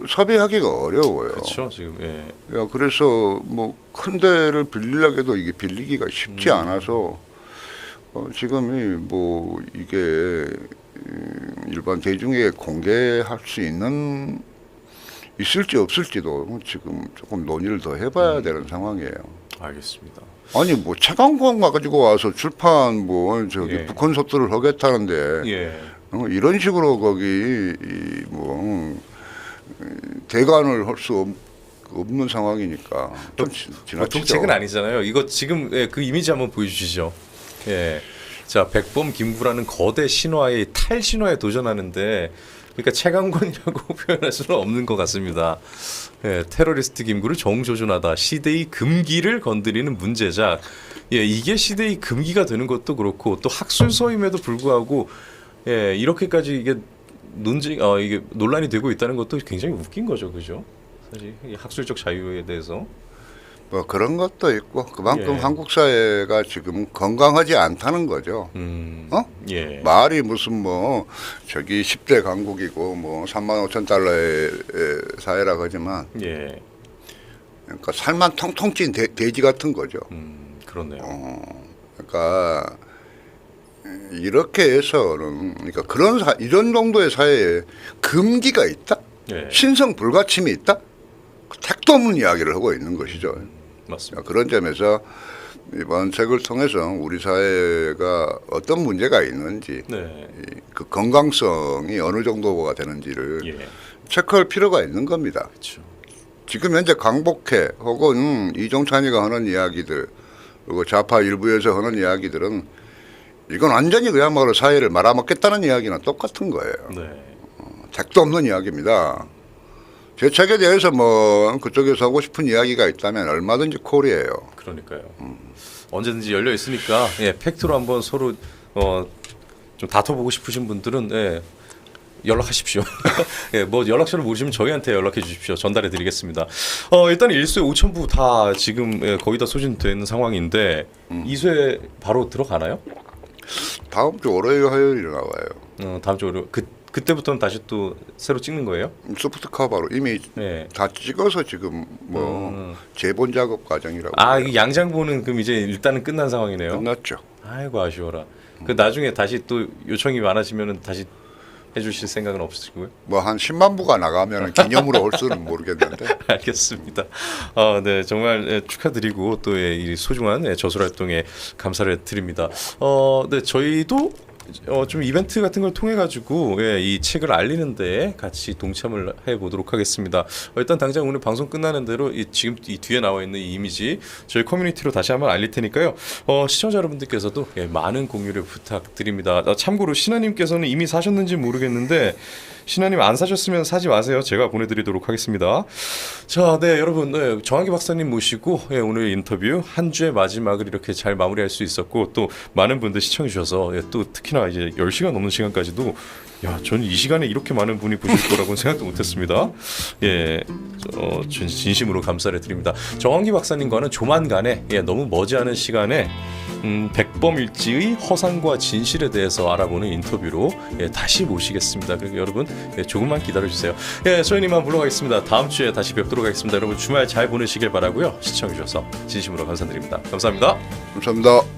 섭외하기가 어려워요. 그렇죠. 지금 예. 야, 그래서 뭐 큰 데를 빌리려고 해도 이게 빌리기가 쉽지 않아서 지금이 뭐 이게 일반 대중에게 공개할 수 있을지 없을지도 지금 조금 논의를 더 해봐야 되는 상황이에요. 알겠습니다. 아니 뭐 책왕권 가지고 와서 출판 뭐 저기 예. 북콘서트를 하겠다는데 예. 이런 식으로 거기 뭐 대관을 할 수 없는 상황이니까 좀 지나치죠. 보통 책은 아니잖아요. 이거 지금 예, 그 이미지 한번 보여주시죠. 예. 자, 백범 김구라는 거대 신화의 탈신화에 도전하는데, 그러니까 최강권이라고 표현할 수는 없는 것 같습니다. 예, 테러리스트 김구를 정조준하다 시대의 금기를 건드리는 문제작. 예, 이게 시대의 금기가 되는 것도 그렇고 또 학술서임에도 불구하고 예, 이렇게까지 이게 이게 논란이 되고 있다는 것도 굉장히 웃긴 거죠, 그죠? 사실 이 학술적 자유에 대해서. 뭐 그런 것도 있고 그만큼 예. 한국 사회가 지금 건강하지 않다는 거죠. 예. 말이 무슨 뭐 저기 10대 강국이고 뭐 3만 5천 달러의 사회라고 하지만 예. 그러니까 살만 통통 찐 돼지 같은 거죠. 그렇네요. 그러니까 이렇게 해서는 그러니까 이런 정도의 사회에 금기가 있다, 예. 신성 불가침이 있다, 택도 없는 이야기를 하고 있는 것이죠. 맞습니다. 그런 점에서 이번 책을 통해서 우리 사회가 어떤 문제가 있는지 네. 그 건강성이 어느 정도가 되는지를 예. 체크할 필요가 있는 겁니다. 그렇죠. 지금 현재 강복회 혹은 이종찬이가 하는 이야기들 그리고 좌파 일부에서 하는 이야기들은 이건 완전히 그야말로 사회를 말아먹겠다는 이야기는 똑같은 거예요. 네. 택도 없는 이야기입니다. 제 책에 대해서 뭐 그쪽에서 하고 싶은 이야기가 있다면 얼마든지 콜이에요. 그러니까요. 언제든지 열려 있으니까 예, 팩트로 한번 서로 좀 다퉈보고 싶으신 분들은 예, 연락하십시오. 예, 뭐 연락처를 모르시면 저희한테 연락해 주십시오. 전달해 드리겠습니다. 일단 1쇄 5천부 다 지금 예, 거의 다 소진된 상황인데 2쇄 바로 들어가나요? 다음 주 월요일 화요일에 나와요. 다음 주 월요 그때부터는 다시 또 새로 찍는 거예요? 소프트 커버로 이미 네. 다 찍어서 지금 뭐 재본 작업 과정이라고. 아, 해요. 이 양장본은 그럼 이제 일단은 끝난 상황이네요. 끝났죠. 아이고 아쉬워라. 그 나중에 다시 또 요청이 많아지면은 다시 해주실 생각은 없으시고요? 뭐 한 10만 부가 나가면 기념으로 올 수는 모르겠는데. 알겠습니다. 네 정말 예, 축하드리고 또 이 소중한 예, 저술 활동에 감사를 드립니다. 네 저희도 좀 이벤트 같은 걸 통해 가지고 예, 이 책을 알리는데 같이 동참을 해 보도록 하겠습니다. 일단 당장 오늘 방송 끝나는 대로 지금 이 뒤에 나와 있는 이 이미지 저희 커뮤니티로 다시 한번 알릴 테니까요. 시청자 여러분들께서도 예, 많은 공유를 부탁드립니다. 참고로 신하님께서는 이미 사셨는지 모르겠는데 신하님 안 사셨으면 사지 마세요. 제가 보내드리도록 하겠습니다. 자, 네 여러분 정한기 박사님 모시고 예, 오늘 인터뷰 한 주의 마지막을 이렇게 잘 마무리할 수 있었고 또 많은 분들 시청해 주셔서 또 특히나 이제 10시간 넘는 시간까지도 야, 저는 이 시간에 이렇게 많은 분이 보실 거라고는 생각도 못했습니다. 예, 진심으로 감사를 드립니다. 정환기 박사님과는 조만간에 너무 머지않은 시간에 백범일지의 허상과 진실에 대해서 알아보는 인터뷰로 다시 모시겠습니다. 그러니까 여러분 조금만 기다려주세요. 저희님만 물러가겠습니다. 다음 주에 다시 뵙도록 하겠습니다. 여러분 주말 잘 보내시길 바라고요. 시청해주셔서 진심으로 감사드립니다. 감사합니다. 감사합니다.